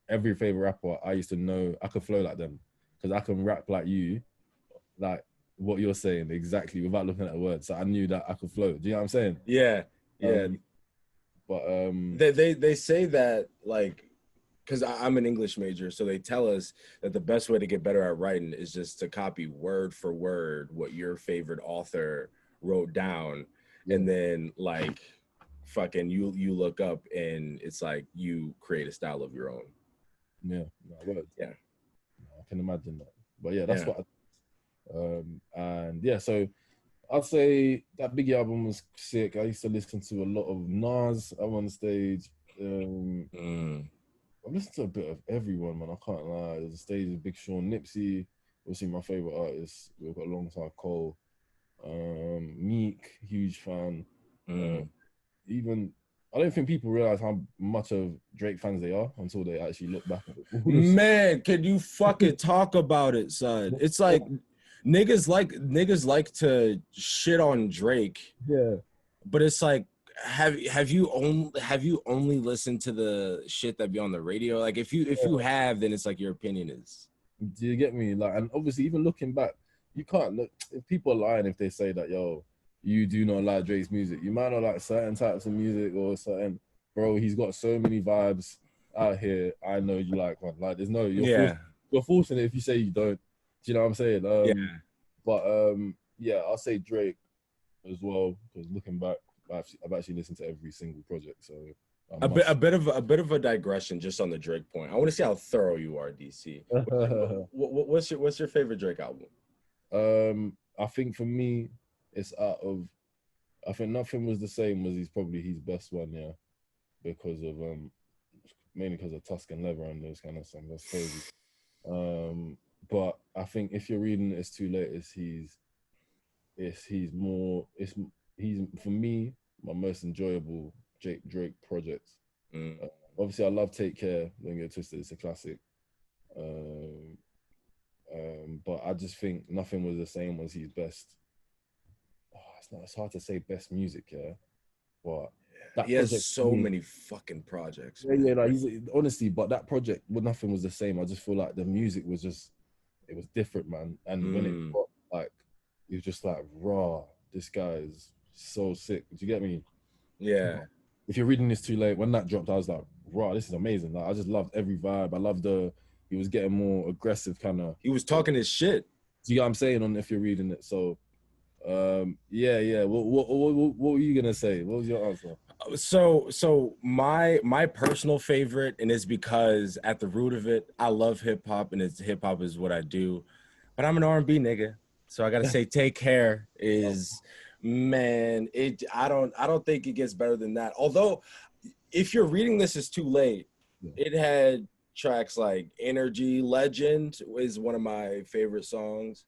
every favorite rapper, I used to know I could flow like them, because I can rap like you, like what you're saying exactly without looking at the words. So I knew that I could flow. Do you know what I'm saying? Yeah. They say that, like, because I'm an English major, so they tell us that the best way to get better at writing is just to copy word for word what your favorite author wrote down, and then like fucking you look up and it's like you create a style of your own. Yeah, yeah. I can imagine that. But yeah, that's what. And yeah, so I'd say that Biggie album was sick. I used to listen to a lot of Nas. I'm on stage. I listened to a bit of everyone, man. I can't lie. There's a stage of Big Sean, Nipsey. Obviously, my favorite artists. We've got Alongside Cole, Meek, huge fan. Even I don't think people realize how much of Drake fans they are until they actually look back at it. Man, can you fucking talk about it, son? It's like niggas like to shit on Drake. Yeah. But it's like, have you only listened to the shit that be on the radio? Like if you have, then it's like your opinion is. Do you get me? Like, and obviously even looking back, you can't look if people are lying if they say that, yo, you do not like Drake's music. You might not like certain types of music or certain, bro, he's got so many vibes out here. I know you like one. Like there's no you're forcing it if you say you don't. Do you know what I'm saying? But yeah, I'll say Drake as well, because looking back, I've actually listened to every single project. So a bit of a digression just on the Drake point. I want to see how thorough you are, DC. What's your favorite Drake album? I think for me, it's I think Nothing Was the Same was probably his best one, yeah, because of mainly because of Tuscan Leather and those kind of songs. That's crazy. But I think If You're Reading It's Too Late he's for me my most enjoyable Drake project. Obviously I love Take Care, Don't Get Twisted, it's a classic. But I just think Nothing Was the Same was his best. It's hard to say best music, yeah. But he has so many fucking projects. Yeah, like honestly, but that project, Nothing Was the Same. I just feel like the music was it was different, man. And when it got like, it was just like raw. This guy is so sick. Do you get me? Yeah. If You're Reading This Too Late, when that dropped, I was like, raw. This is amazing. Like I just loved every vibe. I loved he was getting more aggressive, kind of. He was talking his shit. Do you know what I'm saying? On If You're Reading It, so. Yeah. What were you gonna say? What was your answer? So my personal favorite, and it's because at the root of it, I love hip hop, and hip hop is what I do. But I'm an R&B nigga, so I gotta say, Take Care is, man. I don't think it gets better than that. Although, If You're Reading This Is Too Late, it had tracks like Energy, Legend is one of my favorite songs.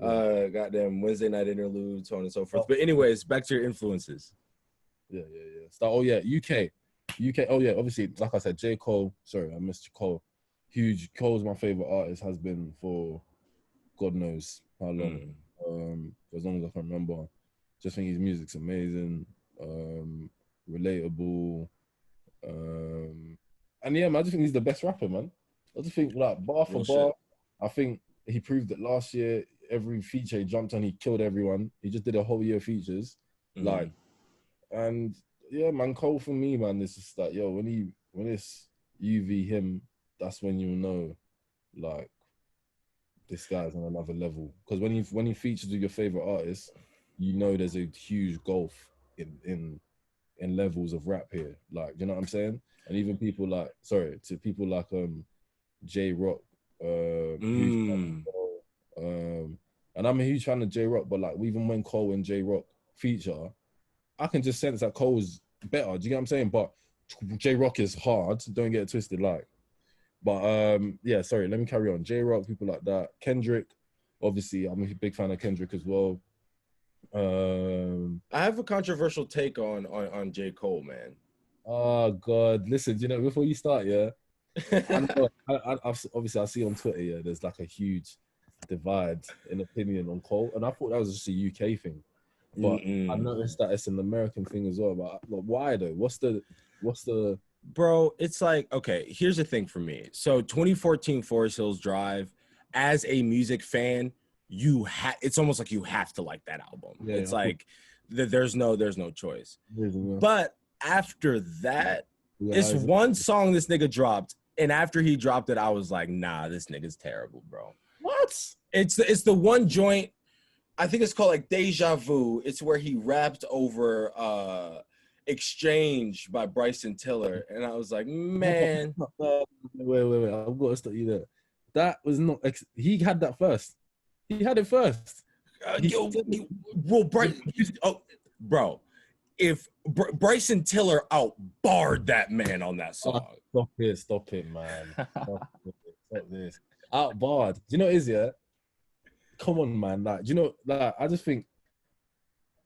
Goddamn Wednesday Night Interlude, so on and so forth. But anyways, back to your influences. Yeah. UK. Oh yeah, obviously, like I said, J. Cole. Sorry, I missed Cole. Huge. Cole's my favorite artist, has been for God knows how long. For as long as I can remember. Just think his music's amazing, relatable, and yeah, man, I just think he's the best rapper, man. I just think like bar for bar, I think he proved it last year. Every feature he jumped on, he killed everyone. He just did a whole year of features, like, and yeah, man, Cole for me, man, it's just like, yo, when it's UV him, that's when you'll know, like, this guy's on another level. Because when he features with your favorite artist, you know there's a huge gulf in levels of rap here. Like, you know what I'm saying? And even people like J Rock, and I'm a huge fan of J Rock, but like even when Cole and J Rock feature, I can just sense that Cole's better. Do you get what I'm saying? But J Rock is hard. Don't get it twisted, like. But yeah, sorry. Let me carry on. J Rock, people like that. Kendrick, obviously, I'm a big fan of Kendrick as well. I have a controversial take on J. Cole, man. Oh God, listen. You know, before you start, yeah. Obviously, I see on Twitter, yeah, there's like a huge divide in opinion on Cole, and I thought that was just a UK thing, but I noticed that it's an American thing as well. But why though? What's the bro? It's like, okay, here's the thing for me. So 2014 Forest Hills Drive, as a music fan, it's almost like you have to like that album. Yeah, it's like there's no choice. But after that, it's one song this nigga dropped. And after he dropped it, I was like, nah, this nigga's terrible, bro. What? It's the one joint, I think it's called like Deja Vu. It's where he rapped over Exchange by Bryson Tiller. And I was like, man. Wait. I've got to stop you there. that was not. He had that first. He had it first. Bro, if Bryson Tiller outbarred that man on that song. Stop it, man. Stop this. Outbarred. Do you know what it is, yeah? Come on, man. Like, do you know, like, I just think,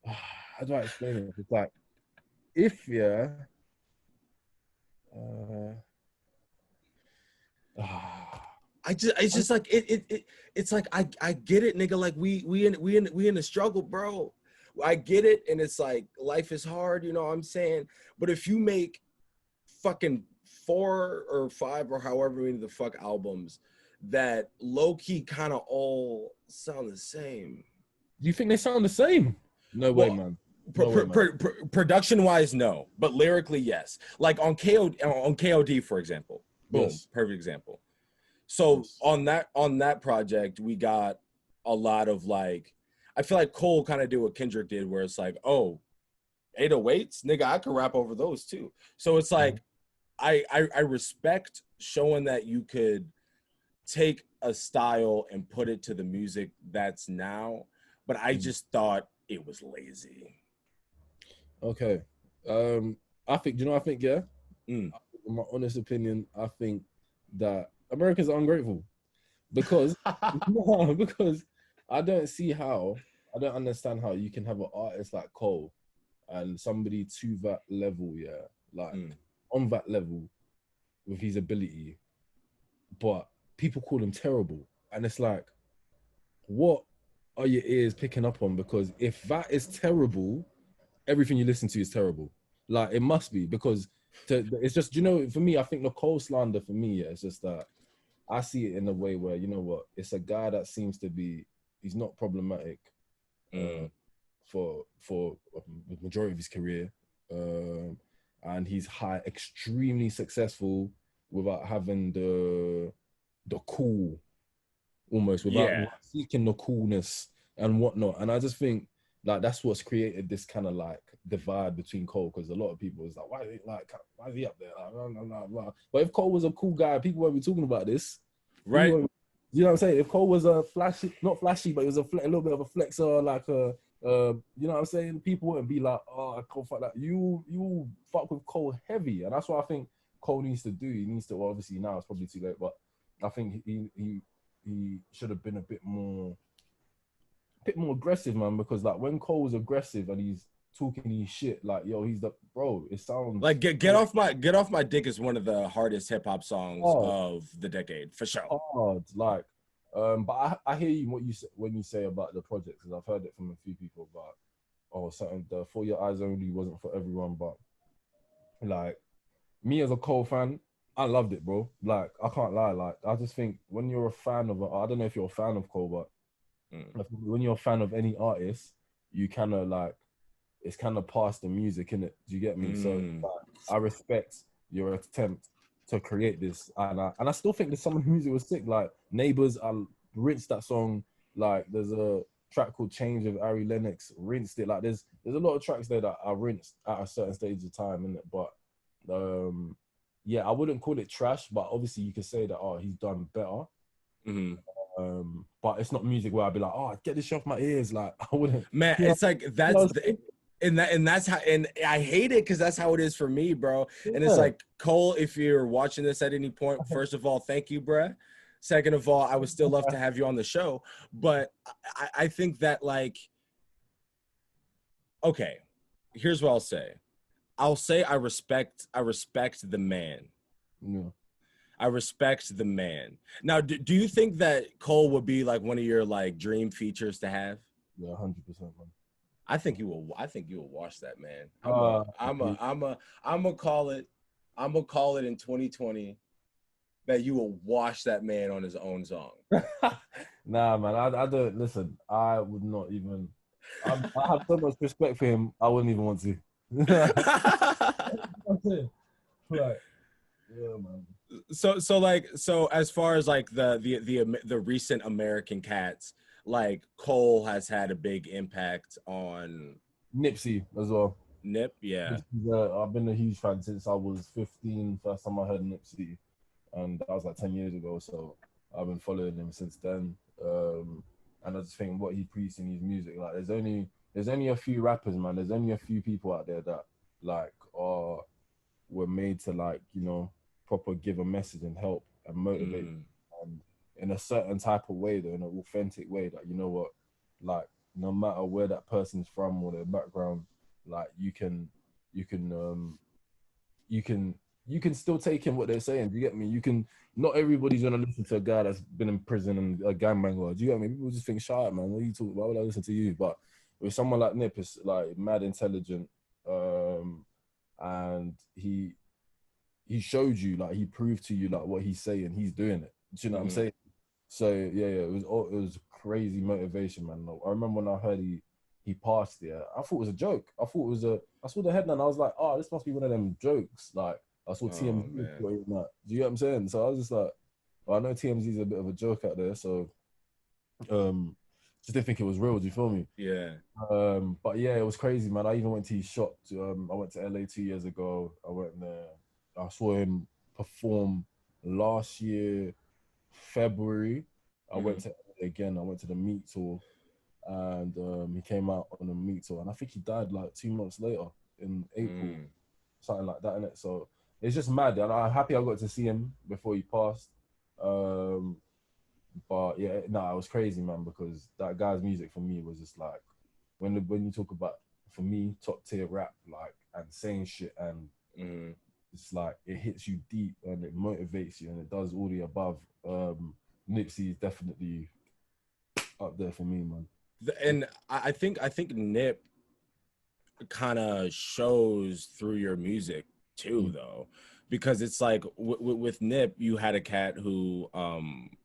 how do I explain it? It's like, if, yeah, it's just like it's like I get it, nigga. Like we in the struggle, bro. I get it, and it's like life is hard, you know what I'm saying? But if you make fucking 4 or 5 or however many the fuck albums that low key kind of all sound the same. Do you think they sound the same? No way, man. Production wise, no, but lyrically, yes. Like on KOD, for example. Boom, yes. Perfect example. So yes. on that project, we got a lot of like, I feel like Cole kind of did what Kendrick did, where it's like, oh, 808s, nigga, I could rap over those too. So it's like, I respect showing that you could take a style and put it to the music that's now, but I just thought it was lazy. Okay. I think, yeah? In my honest opinion, I think that Americans are ungrateful because because I don't understand how you can have an artist like Cole and somebody to that level, yeah, like on that level with his ability, but people call him terrible. And it's like, what are your ears picking up on? Because if that is terrible, everything you listen to is terrible. Like, it must be, because it's just, you know, for me, I think the Cole slander for me, yeah, it's just that I see it in a way where, you know what, it's a guy that seems to be, he's not problematic for the majority of his career. And he's extremely successful without having the cool, almost, without seeking the coolness and whatnot. And I just think, like, that's what's created this kind of like divide between Cole, because a lot of people is like, why is he up there? Like, blah, blah, blah. But if Cole was a cool guy, people won't be talking about this, right? You know what I'm saying? If Cole was a not flashy, but he was a little bit of a flexer, like a, you know what I'm saying? People wouldn't be like, oh, Cole, fuck that. You fuck with Cole heavy, and that's what I think Cole needs to do. He needs to, well, obviously now it's probably too late, but I think he should have been a bit more aggressive, man, because like when Cole's aggressive and he's talking his shit, like, yo, he's the bro, it sounds like get off my dick is one of the hardest hip-hop songs of the decade, for sure. Hard, like, but I hear you when you say about the project, because I've heard it from a few people about something, the For Your Eyes Only wasn't for everyone, but like me as a Cole fan, I loved it, bro. Like, I can't lie, like, I just think when you're a fan of I don't know if you're a fan of Cole, but when you're a fan of any artist, you kind of like, it's kind of past the music, innit? Do you get me? So like, I respect your attempt to create this, and I still think that some of the music was sick. Like Neighbors, I rinsed that song. Like there's a track called Change of Ari Lennox, rinsed it. Like there's a lot of tracks there that I rinsed at a certain stage of time, innit? But yeah, I wouldn't call it trash, but obviously you could say that, oh, he's done better. But it's not music where I'd be like, oh, get this shit off my ears. Like, I wouldn't. Man, it's like that's and that's how, and I hate it because that's how it is for me, bro. Yeah. And it's like, Cole, if you're watching this at any point, first of all, thank you, bruh. Second of all, I would still love to have you on the show. But I think that, like, okay, here's what I'll say I respect the man. Yeah. I respect the man. Now, do you think that Cole would be like one of your like dream features to have? Yeah, 100%, man. I think you will watch that, man. I'm gonna call it in 2020 that you will watch that man on his own song. Nah, man, I don't listen. I would not even. I have so much respect for him. I wouldn't even want to. Right. Yeah, man. So as far as like the recent American cats, like Cole has had a big impact on Nipsey as well. Nip, yeah. I've been a huge fan since I was 15. First time I heard Nipsey, and that was like 10 years ago. So I've been following him since then. And I just think what he preached in his music, like there's only a few rappers, man. There's only a few people out there that like were made to like, you know, proper give a message and help and motivate, and in a certain type of way, though, in an authentic way, that, you know what, like no matter where that person's from or their background, like you can you can you can still take in what they're saying. Do you get me? You can, not everybody's gonna listen to a guy that's been in prison and a gangbanger. Do you get me? People just think, "Shut up, man. What are you talking? Why would I listen to you?" But with someone like Nip, it's like mad intelligent, and he showed you, like he proved to you like what he's saying, he's doing it. Do you know what I'm saying? So yeah, it was crazy motivation, man. I remember when I heard he passed there, I thought it was a joke. I saw the headline, I was like, oh, this must be one of them jokes. Like I saw TMZ doing that. Do you get what I'm saying? So I was just like, well, I know TMZ is a bit of a joke out there, so just didn't think it was real. Do you feel me? Yeah. But yeah, it was crazy, man. I even went to his shop. I went to LA 2 years ago. I went there. I saw him perform last year, February. I went to LA again. I went to the Meat Tour, and he came out on the Meat Tour, and I think he died like 2 months later in April, something like that, innit? So it's just mad, and I'm happy I got to see him before he passed. But yeah, no, it was crazy, man, because that guy's music for me was just like, when you talk about, for me, top tier rap, like, and saying shit, and it's like it hits you deep and it motivates you and it does all the above. Nipsey is definitely up there for me, man. And I think Nip kind of shows through your music too, though, because it's like with Nip, you had a cat who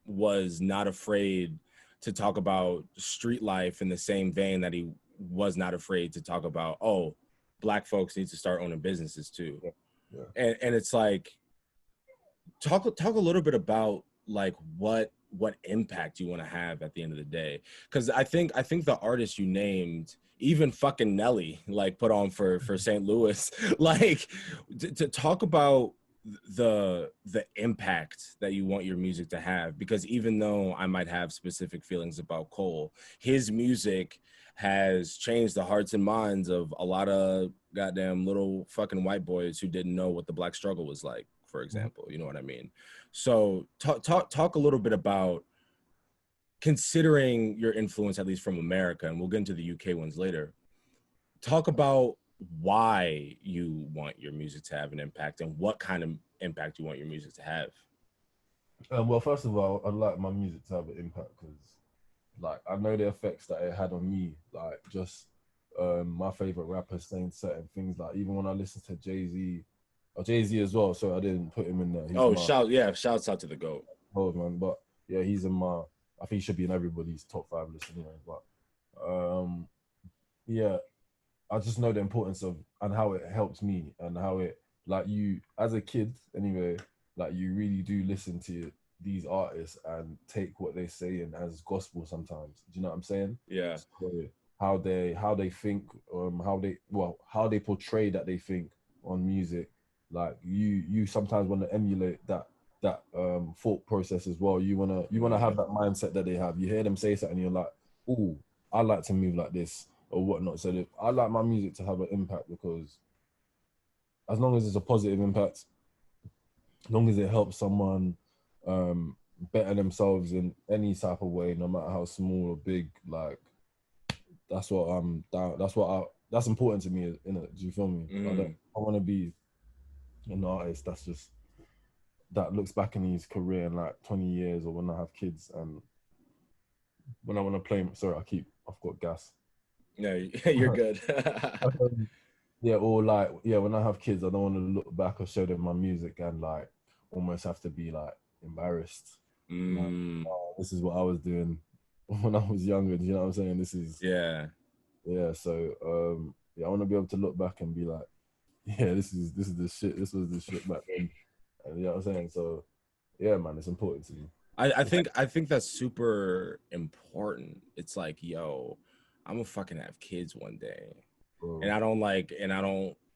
was not afraid to talk about street life in the same vein that he was not afraid to talk about, oh, Black folks need to start owning businesses too. And it's like, talk a little bit about like what impact you want to have at the end of the day, because I think the artists you named, even fucking Nelly, like put on for St. Louis, like to talk about the impact that you want your music to have, because even though I might have specific feelings about Cole, his music has changed the hearts and minds of a lot of goddamn little fucking white boys who didn't know what the Black struggle was like, for example. You know what I mean? So talk a little bit about, considering your influence, at least from America, and we'll get into the UK ones later. Talk about why you want your music to have an impact and what kind of impact you want your music to have. Well, first of all, I'd like my music to have an impact because, like, I know the effects that it had on me. Like, just my favorite rappers saying certain things. Like, even when I listen to Jay-Z, or Jay-Z as well. So I didn't put him in there. Shouts out to the GOAT. Oh man, but yeah, he's in my. I think he should be in everybody's top 5 list anyway. But yeah, I just know the importance of, and how it helps me, and how it, like, you as a kid anyway, like you really do listen to these artists and take what they say in as gospel sometimes. Do you know what I'm saying? Yeah. So how they think, how they portray that they think on music. Like you sometimes want to emulate that thought process as well. You wanna have that mindset that they have. You hear them say something, and you're like, "Ooh, I like to move like this," or whatnot. So I like my music to have an impact, because as long as it's a positive impact, as long as it helps someone better themselves in any type of way, no matter how small or big, like that's what I'm down. That's important to me, innit? Do you feel me? I want to be an artist that looks back in his career in like 20 years, or when I have kids, and when I want to play. Sorry, I've got gas. No, you're good. Yeah, or like, yeah, when I have kids, I don't want to look back or show them my music and like almost have to be like embarrassed. Like, oh, this is what I was doing when I was younger. Do you know what I'm saying? This is yeah. So yeah, I want to be able to look back and be like, yeah, this is the shit. This was the shit back then. And you know what I'm saying? So yeah, man, it's important to me. I think that's super important. It's like, yo, I'm gonna fucking have kids one day, and I don't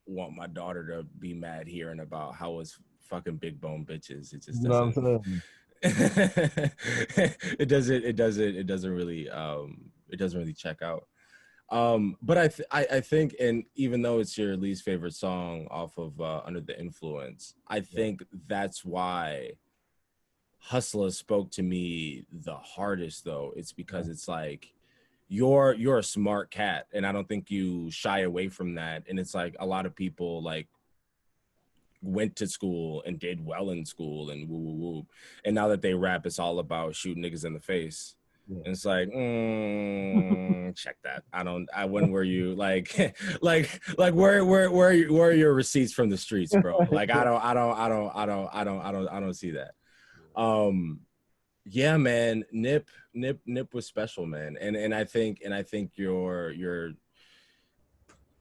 want my daughter to be mad hearing about how it's fucking big bone bitches. It just doesn't. You know what I'm saying? it doesn't really check out. But I think, and even though it's your least favorite song off of Under the Influence, I think that's why Hustler spoke to me the hardest, though. It's because it's like you're a smart cat, and I don't think you shy away from that. And it's like a lot of people like went to school and did well in school and woo woo woo, and now that they rap, it's all about shooting niggas in the face. And it's like, check that. When were you like, where are your receipts from the streets, bro? Like, I don't see that. Yeah, man, Nip was special, man, and I think you're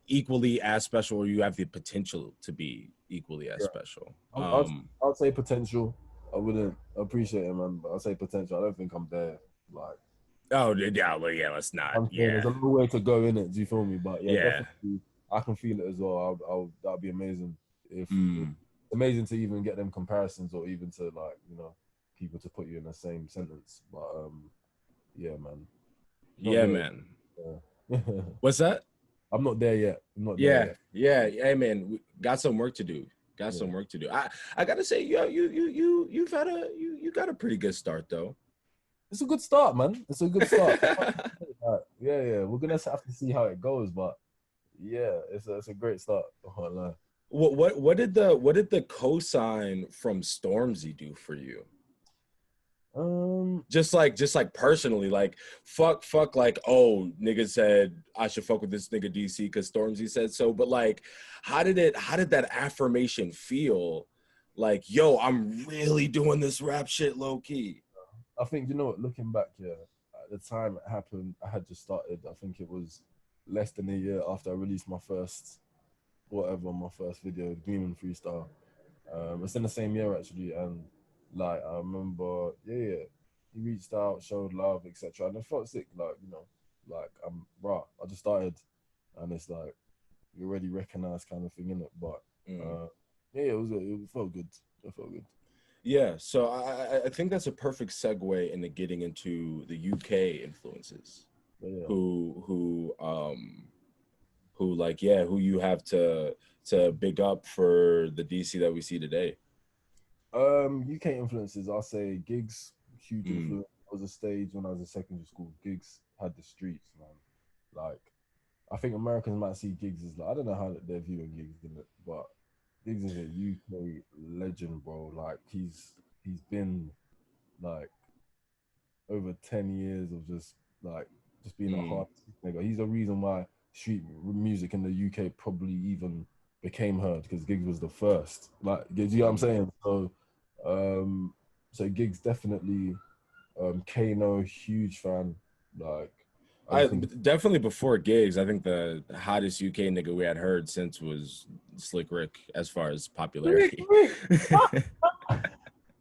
equally as special, or you have the potential to be equally as special. I'll say potential. I wouldn't appreciate it, man, but I'll say potential. I don't think I'm there. Like, oh yeah, well, yeah, let's not. there's a long way to go in it. Do you feel me? But yeah, Yeah. definitely, I can feel it as well. That'd be amazing if amazing to even get them comparisons, or even to, like, you know, people to put you in the same sentence. But yeah, man. Yeah, man. What's that? I'm not there yet. I'm not there yeah. yet. Hey, man, we got some work to do. Some work to do. I gotta say, you got a pretty good start, though. It's a good start, man. It's a good start. Yeah. We're gonna have to see how it goes, but yeah, it's a great start. What did the cosign from Stormzy do for you? Just like personally, like fuck, like, oh, nigga said I should fuck with this nigga DC because Stormzy said so. But like, how did that affirmation feel? Like, yo, I'm really doing this rap shit low key. I think, you know what, looking back, at the time it happened, I had just started. I think it was less than a year after I released my first video, Demon Freestyle. It's in the same year actually, and like I remember, he reached out, showed love, etc. And it felt sick, like, you know, like I just started, and it's like you already recognized kind of thing in it. But it felt good. It felt good. Yeah, so I think that's a perfect segue into getting into the UK influences. Yeah. Who who you have to big up for the DC that we see today? UK influences, I'll say Gigs, huge influence. I was a stage when I was in secondary school. Gigs had the streets, man. Like, I think Americans might see Gigs as, like, I don't know how they're viewing Gigs in it, but Gigs is a UK legend, bro. Like, he's been like over 10 years of just being a hard nigga. He's the reason why street music in the UK probably even became heard, because Gigs was the first. Like, do you know what I'm saying? So Gigs definitely. Kano, huge fan. Like, I definitely before Gigs, I think the hottest UK nigga we had heard since was Slick Rick as far as popularity.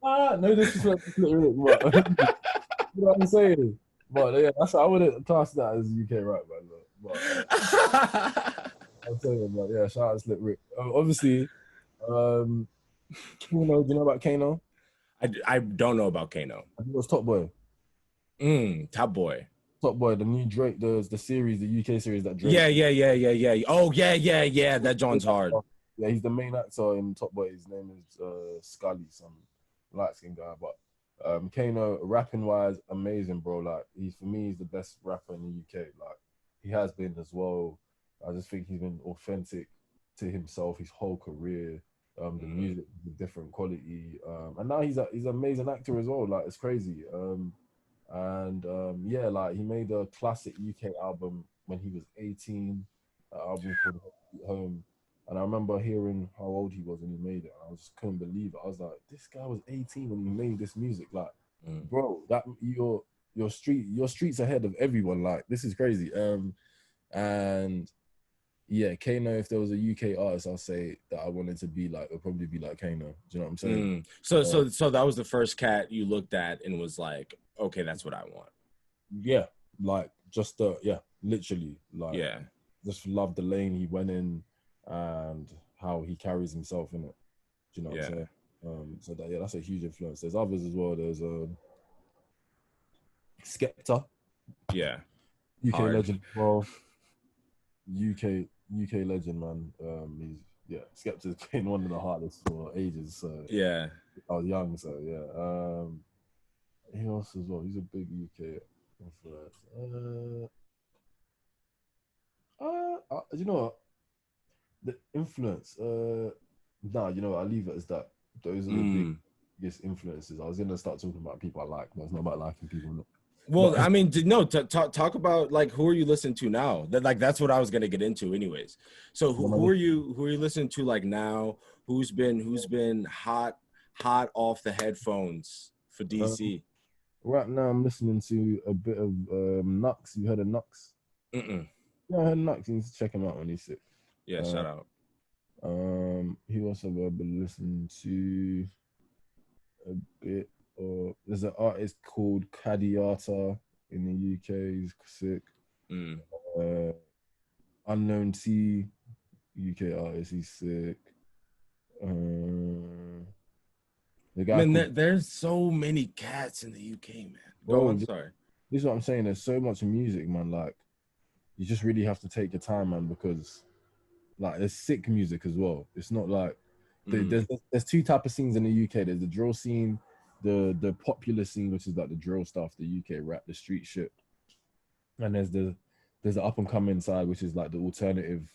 No disrespect to Slick Rick, but you know what I'm saying? But yeah, I wouldn't class that as UK rap, man. But I'm saying, but yeah, shout out to Slick Rick. Obviously, Kano. Do you know about Kano? I don't know about Kano. I think it was Top Boy. Top Boy. Top Boy, the new Drake, the series, the UK series that Drake. Yeah. Oh yeah. That John's hard. Yeah, he's the main actor in Top Boy. His name is Scully, some light skinned guy. But Kano, rapping wise, amazing, bro. Like, he's the best rapper in the UK. Like, he has been as well. I just think he's been authentic to himself his whole career. The music is different quality, and now he's an amazing actor as well. Like, it's crazy. Like, he made a classic UK album when he was 18, an album called Home. And I remember hearing how old he was when he made it. I just couldn't believe it. I was like, this guy was 18 when he made this music. Like, bro, that your streets ahead of everyone. Like, this is crazy. And yeah, Kano, if there was a UK artist, I'll say that I wanted to be like, it'll probably be like Kano. Do you know what I'm saying? So that was the first cat you looked at and was like, okay, that's what I want. Yeah, like, just literally, like, just love the lane he went in and how he carries himself in it. Do you know what I'm saying? So that, yeah, that's a huge influence. There's others as well. There's Skepta, Yeah, UK hard. legend. Well, UK legend, man. He's Skepta's been one of the hardest for ages. So Yeah. I was young, so yeah. He else as well. He's a big UK influence. You know what? The influence. Nah, you know what? I'll leave it as that. Those are the biggest influences. I was gonna start talking about people I like, but it's not about liking people. Well, But I mean, no, talk about like who are you listening to now? That's what I was gonna get into, anyways. So who are you listening to like now? Who's been hot off the headphones for DC? right now, I'm listening to a bit of Nux. You heard of Nux? Mm-mm. Yeah, I heard Nux. You need to check him out when he's sick. Yeah, shout out. Who else have I been listening to a bit? Or there's an artist called Cadiata in the UK. He's sick. Unknown T, UK artist. He's sick. The guy Man, called there's so many cats in the UK, man. Go Bro. on, sorry. This is what I'm saying. There's so much music, man. Like you just really have to take your time, man, because like there's sick music as well. It's not like there's two type of scenes in the UK. There's the drill scene, the popular scene, which is like the drill stuff, the UK rap, the street shit, and there's the up and coming side, which is like the alternative.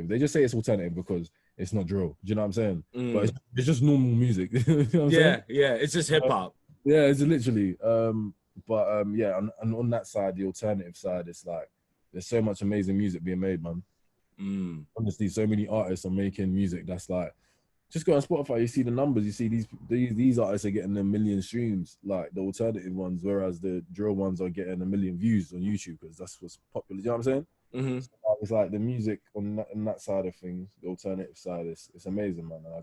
They just say it's alternative because it's not drill. Do you know what I'm saying? But it's just normal music. You know what I'm saying? Yeah, it's just hip hop. Yeah, it's literally. Yeah, and on that side, the alternative side, it's like there's so much amazing music being made, man. Honestly, so many artists are making music that's like, just go on Spotify, you see the numbers, you see these artists are getting a million streams, like the alternative ones, whereas the drill ones are getting a million views on YouTube because that's what's popular. You know what I'm saying? So it's like the music on that side of things, the alternative side, it's amazing, man. And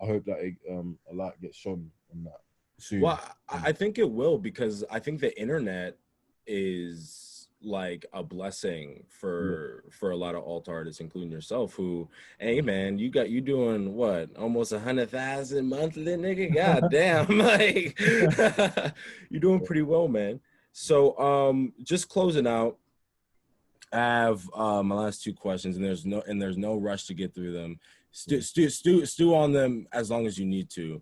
I hope that a light gets shone on that soon. Well, I think it will, because I think the internet is like a blessing for a lot of alt artists, including yourself, who, hey man, you doing what, almost 100,000 monthly, nigga? God damn. Like you're doing pretty well, man. So just closing out, I have my last two questions, and there's no rush to get through them. Stew on them as long as you need to.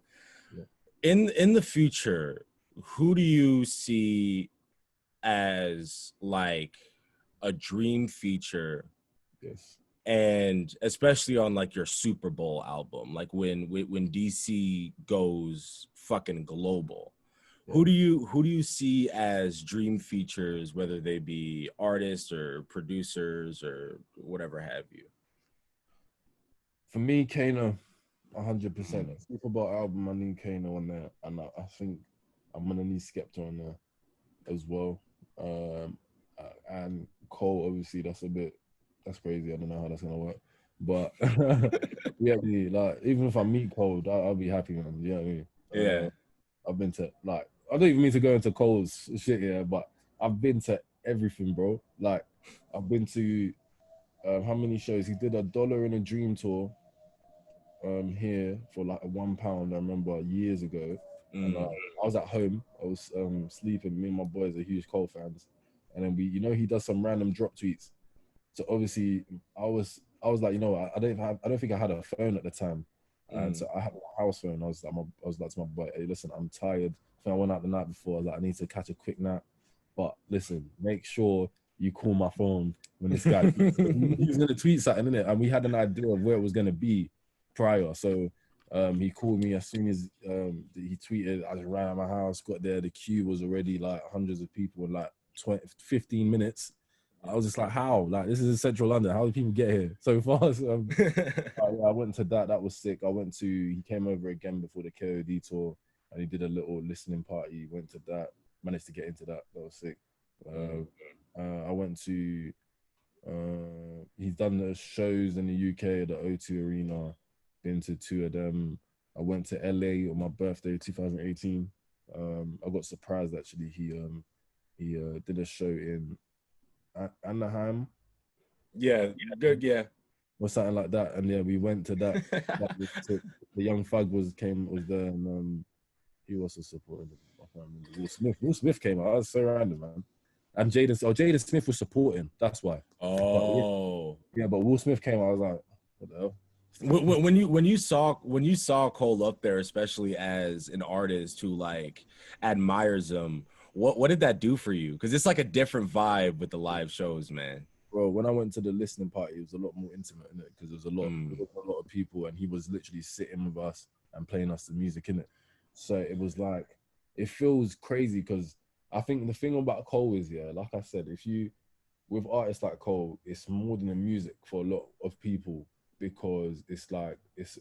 In the future, who do you see as like a dream feature? Yes. And especially on like your Super Bowl album, like when DC goes fucking global, who do you see as dream features, whether they be artists or producers or whatever have you? For me, Kano, 100%. Super Bowl album, I need Kano on there, and I think I'm gonna need Skepta on there as well. And Cole, obviously, that's crazy. I don't know how that's gonna work, but yeah, like even if I meet Cole, I'll be happy, man. You know what I mean? Yeah. I've been to, like, I don't even mean to go into Cole's shit here, but I've been to everything, bro. Like I've been to how many shows? He did a Dollar in a Dream tour here for like £1. I remember years ago, and I was at home. I was sleeping. Me and my boys are huge Cole fans, and then he does some random drop tweets. So obviously, I was like, I don't think I had a phone at the time, and so I had a house phone. I was like to my boy, hey, listen, I'm tired. I think I went out the night before. I was like, I need to catch a quick nap, but listen, make sure you call my phone when this guy he was gonna tweet something, innit? And we had an idea of where it was gonna be prior. So he called me as soon as he tweeted. I just ran out of my house, got there. The queue was already like hundreds of people in like 15 minutes. I was just like, how? Like, this is in central London. How do people get here so fast? I went to that. That was sick. He came over again before the KOD tour, and he did a little listening party. Went to that. Managed to get into that. That was sick. I went to he's done the shows in the UK at the O2 Arena. Been to 2 of them. I went to LA on my birthday, 2018. I got surprised actually. He did a show in Anaheim. Yeah, good. Yeah. or something like that. And yeah, we went to that. The Young Thug was there, and he also supported him. I can't remember. Will Smith. Will Smith came out. I was so random, man. And Jaden Smith was supporting. That's why. Oh. But Will Smith came out. I was like, what the hell? When you saw Cole up there, especially as an artist who like admires him, what did that do for you? Because it's like a different vibe with the live shows, man. Bro, when I went to the listening party, it was a lot more intimate in it because there was a lot of people, and he was literally sitting with us and playing us the music in it. So it was like, it feels crazy because I think the thing about Cole is, yeah, like I said, with artists like Cole, it's more than the music for a lot of people because it's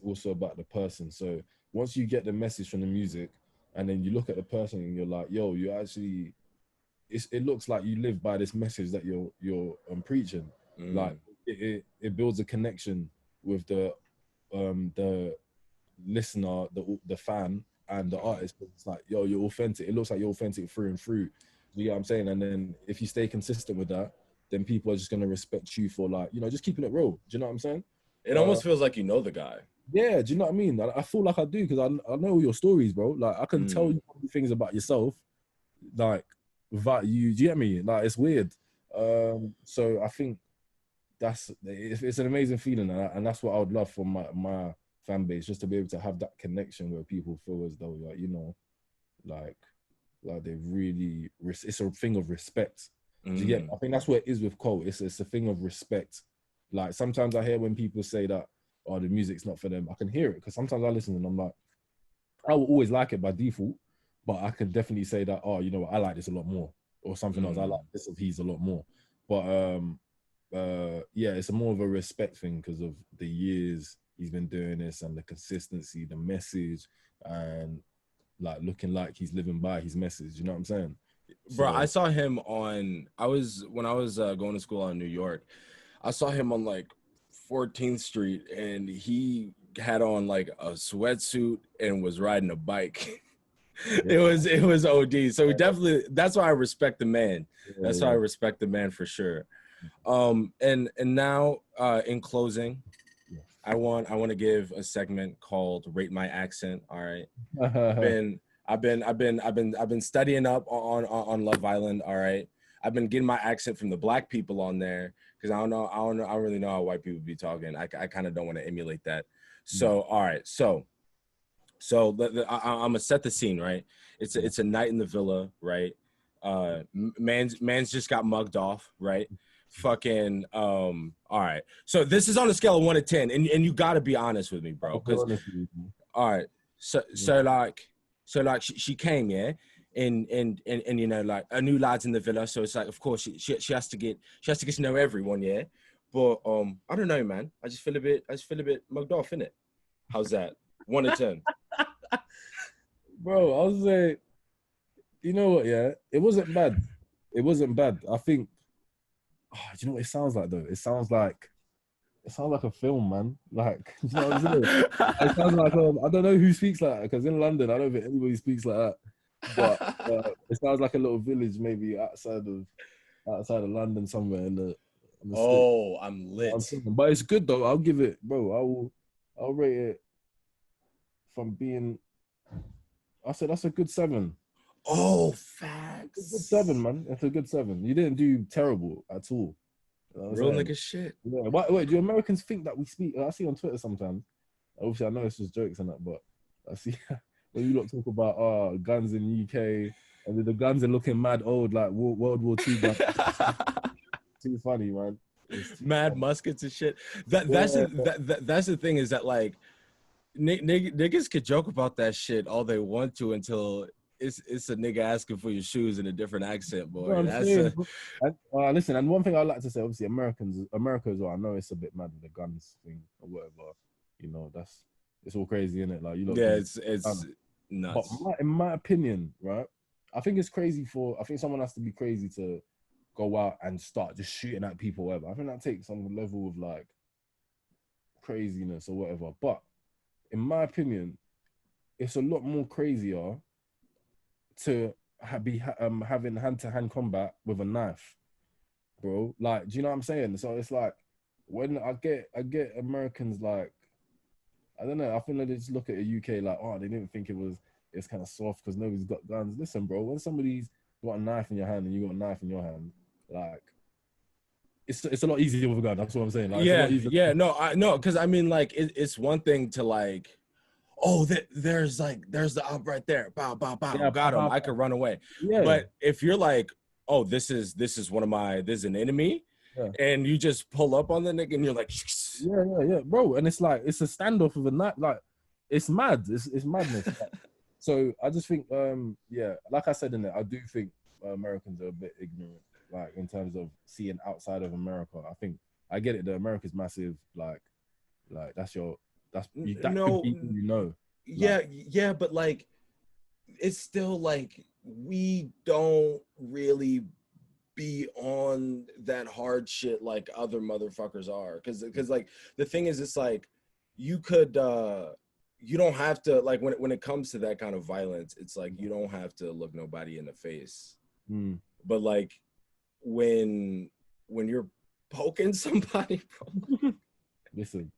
also about the person. So once you get the message from the music and then you look at the person and you're like, yo, you actually, it looks like you live by this message that you're preaching. Like it builds a connection with the listener, the fan, and the artist. It's like, yo, you're authentic. It looks like you're authentic through and through. You know what I'm saying? And then if you stay consistent with that, then people are just gonna respect you for, like, just keeping it real. Do you know what I'm saying? It almost feels like you know the guy. Yeah, do you know what I mean? I feel like I do because I know all your stories, bro. Like I can tell you things about yourself, like without you. Do you get me? Like it's weird. So I think it's an amazing feeling, and that's what I would love for my fan base, just to be able to have that connection where people feel as though, like they really, it's a thing of respect. Do you get? I think that's what it is with Cole. It's a thing of respect. Like sometimes I hear when people say that, oh, the music's not for them. I can hear it because sometimes I listen and I'm like, I will always like it by default, but I can definitely say that, oh, you know what, I like this a lot more, or something else. I like this of his a lot more. But yeah, it's more of a respect thing because of the years he's been doing this and the consistency, the message, and like looking like he's living by his message. You know what I'm saying? Bro, I saw him when I was going to school out in New York. I saw him on like 14th Street, and he had on like a sweatsuit and was riding a bike. Yeah. It was OD. So definitely, that's why I respect the man. That's why I respect the man for sure. And now, in closing, I want to give a segment called "Rate My Accent." All right, I've been studying up on Love Island. All right, I've been getting my accent from the black people on there because I don't really know how white people be talking. I kind of don't want to emulate that. So all right, so I'm gonna set the scene, right? It's a night in the villa, right? Man's just got mugged off, right? Fucking all right. So this is on a scale of 1 to 10, and you got to be honest with me, bro. Because all right, so like she came, yeah, and you know, like a new lad's in the villa, so it's like, of course she has to get to know everyone, yeah. But I don't know, man. I just feel a bit mugged off, innit? How's that? 1 to 10. Bro, I was like, you know what, yeah, it wasn't bad. I think, do you know what it sounds like though? It sounds like a film, man. Like, you know what I'm saying? It sounds like I don't know who speaks like that, because in London, I don't think anybody speaks like that. But it sounds like a little village, maybe outside of London, somewhere in the oh, I'm lit. But it's good though. I'll give it, bro. I'll rate it from being. I said that's a good 7. Oh, facts. It's a good 7, man. It's a good 7. You didn't do terrible at all. Real nigga shit. Yeah. Wait, do Americans think that we speak? I see on Twitter sometimes. Obviously, I know it's just jokes and that, but I see when you lot talk about guns in UK and the guns are looking mad old, like World War II guns. Too funny, man. Mad muskets and shit. That's the thing, is that like niggas could joke about that shit all they want to until it's a nigga asking for your shoes in a different accent, boy. Listen, and one thing I'd like to say, obviously, America as well. I know it's a bit mad with the guns thing or whatever. You know, it's all crazy, isn't it? Like, you know, yeah, it's nuts. But in my opinion, right, I think it's crazy I think someone has to be crazy to go out and start just shooting at people, whatever. I think that takes some level of like craziness or whatever. But in my opinion, it's a lot more crazier to be having hand-to-hand combat with a knife, bro. Like, do you know what I'm saying? So it's like, when I get Americans like, I don't know, I think they just look at the UK like, oh, they didn't think it's kind of soft because nobody's got guns. Listen, bro, when somebody's got a knife in your hand and you got a knife in your hand, like it's a lot easier with a gun. That's what I'm saying. Like it's a lot easier. Yeah, no, because I mean, like, it's one thing to like, oh, there's the up right there, bow, bow, bow, Yeah, got him, I could run away. yeah. But if you're like, oh, this is an enemy, Yeah. and you just pull up on the nigga and you're like, yeah, bro, and it's like it's a standoff with a knife. Like it's mad. It's madness. So I just think, yeah, like I said in it, I do think Americans are a bit ignorant, like in terms of seeing outside of America. I think I get it that America's massive, like that's could be, you know. Yeah, but like it's still like we don't really be on that hard shit like other motherfuckers are, because like the thing is, it's like you could you don't have to, like, when it comes to that kind of violence, it's like you don't have to look nobody in the face. But like when you're poking somebody, bro. Listen,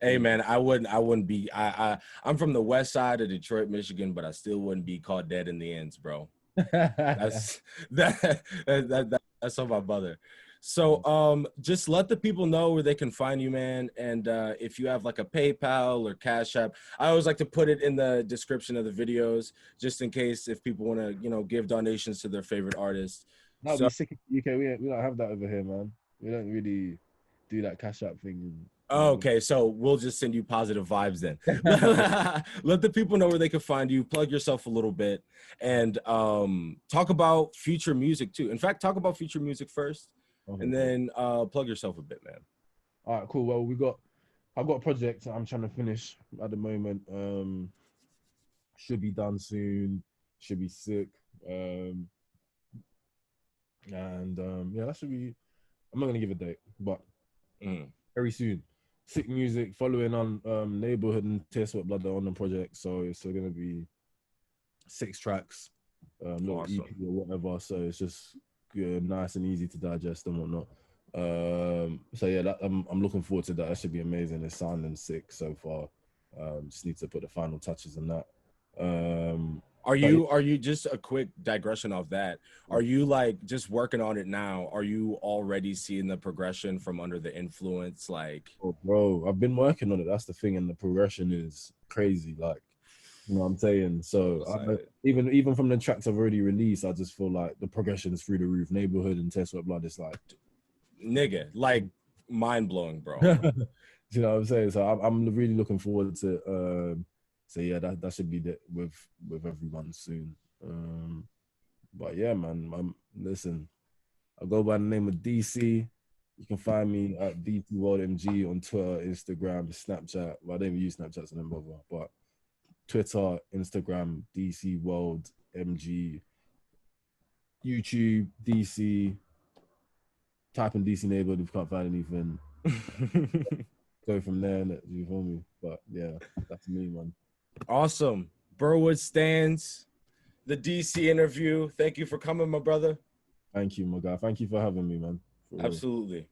hey man, I wouldn't be, I'm from the west side of Detroit, Michigan, but I still wouldn't be caught dead in the ends, bro. That's that's on my brother. So just let the people know where they can find you, man. And if you have like a PayPal or Cash App, I always like to put it in the description of the videos, just in case if people want to, you know, give donations to their favorite artists. That'd be sick in the UK. We don't have that over here, man. We don't really do that Cash App thing. Okay, so we'll just send you positive vibes then. Let the people know where they can find you. Plug yourself a little bit, and talk about future music too. In fact, talk about future music first, and then plug yourself a bit, man. All right, cool. Well, I've got a project I'm trying to finish at the moment. Should be done soon. Should be sick. And yeah, that should be. I'm not gonna give a date, but very soon. Sick music following on Neighborhood and Taste What Blood are on the project, so it's still gonna be 6 tracks, little Awesome. EP or whatever. So it's just good, nice and easy to digest and whatnot. So yeah, I'm looking forward to that. That should be amazing. It's sounding sick so far. Just need to put the final touches on that. Are you, just a quick digression off that, are you like just working on it now? Are you already seeing the progression from Under the Influence? Like, oh, bro, I've been working on it. That's the thing, and the progression is crazy. Like, you know what I'm saying? So even from the tracks I've already released, I just feel like the progression is through the roof. Neighborhood and Test What Blood is like, nigga, like mind blowing, bro. You know what I'm saying? So I'm really looking forward to. So yeah, that should be with everyone soon. But yeah, man, listen, I go by the name of DC. You can find me at DC World MG on Twitter, Instagram, Snapchat. Well, I don't even use Snapchat, so don't bother. But Twitter, Instagram, DC World MG, YouTube, DC. Type in DC neighborhood if you can't find anything. Go from there, you feel me? But yeah, that's me, man. Awesome. Birwood Stans, the DC interview. Thank you for coming, my brother. Thank you, my guy. Thank you for having me, man. Absolutely.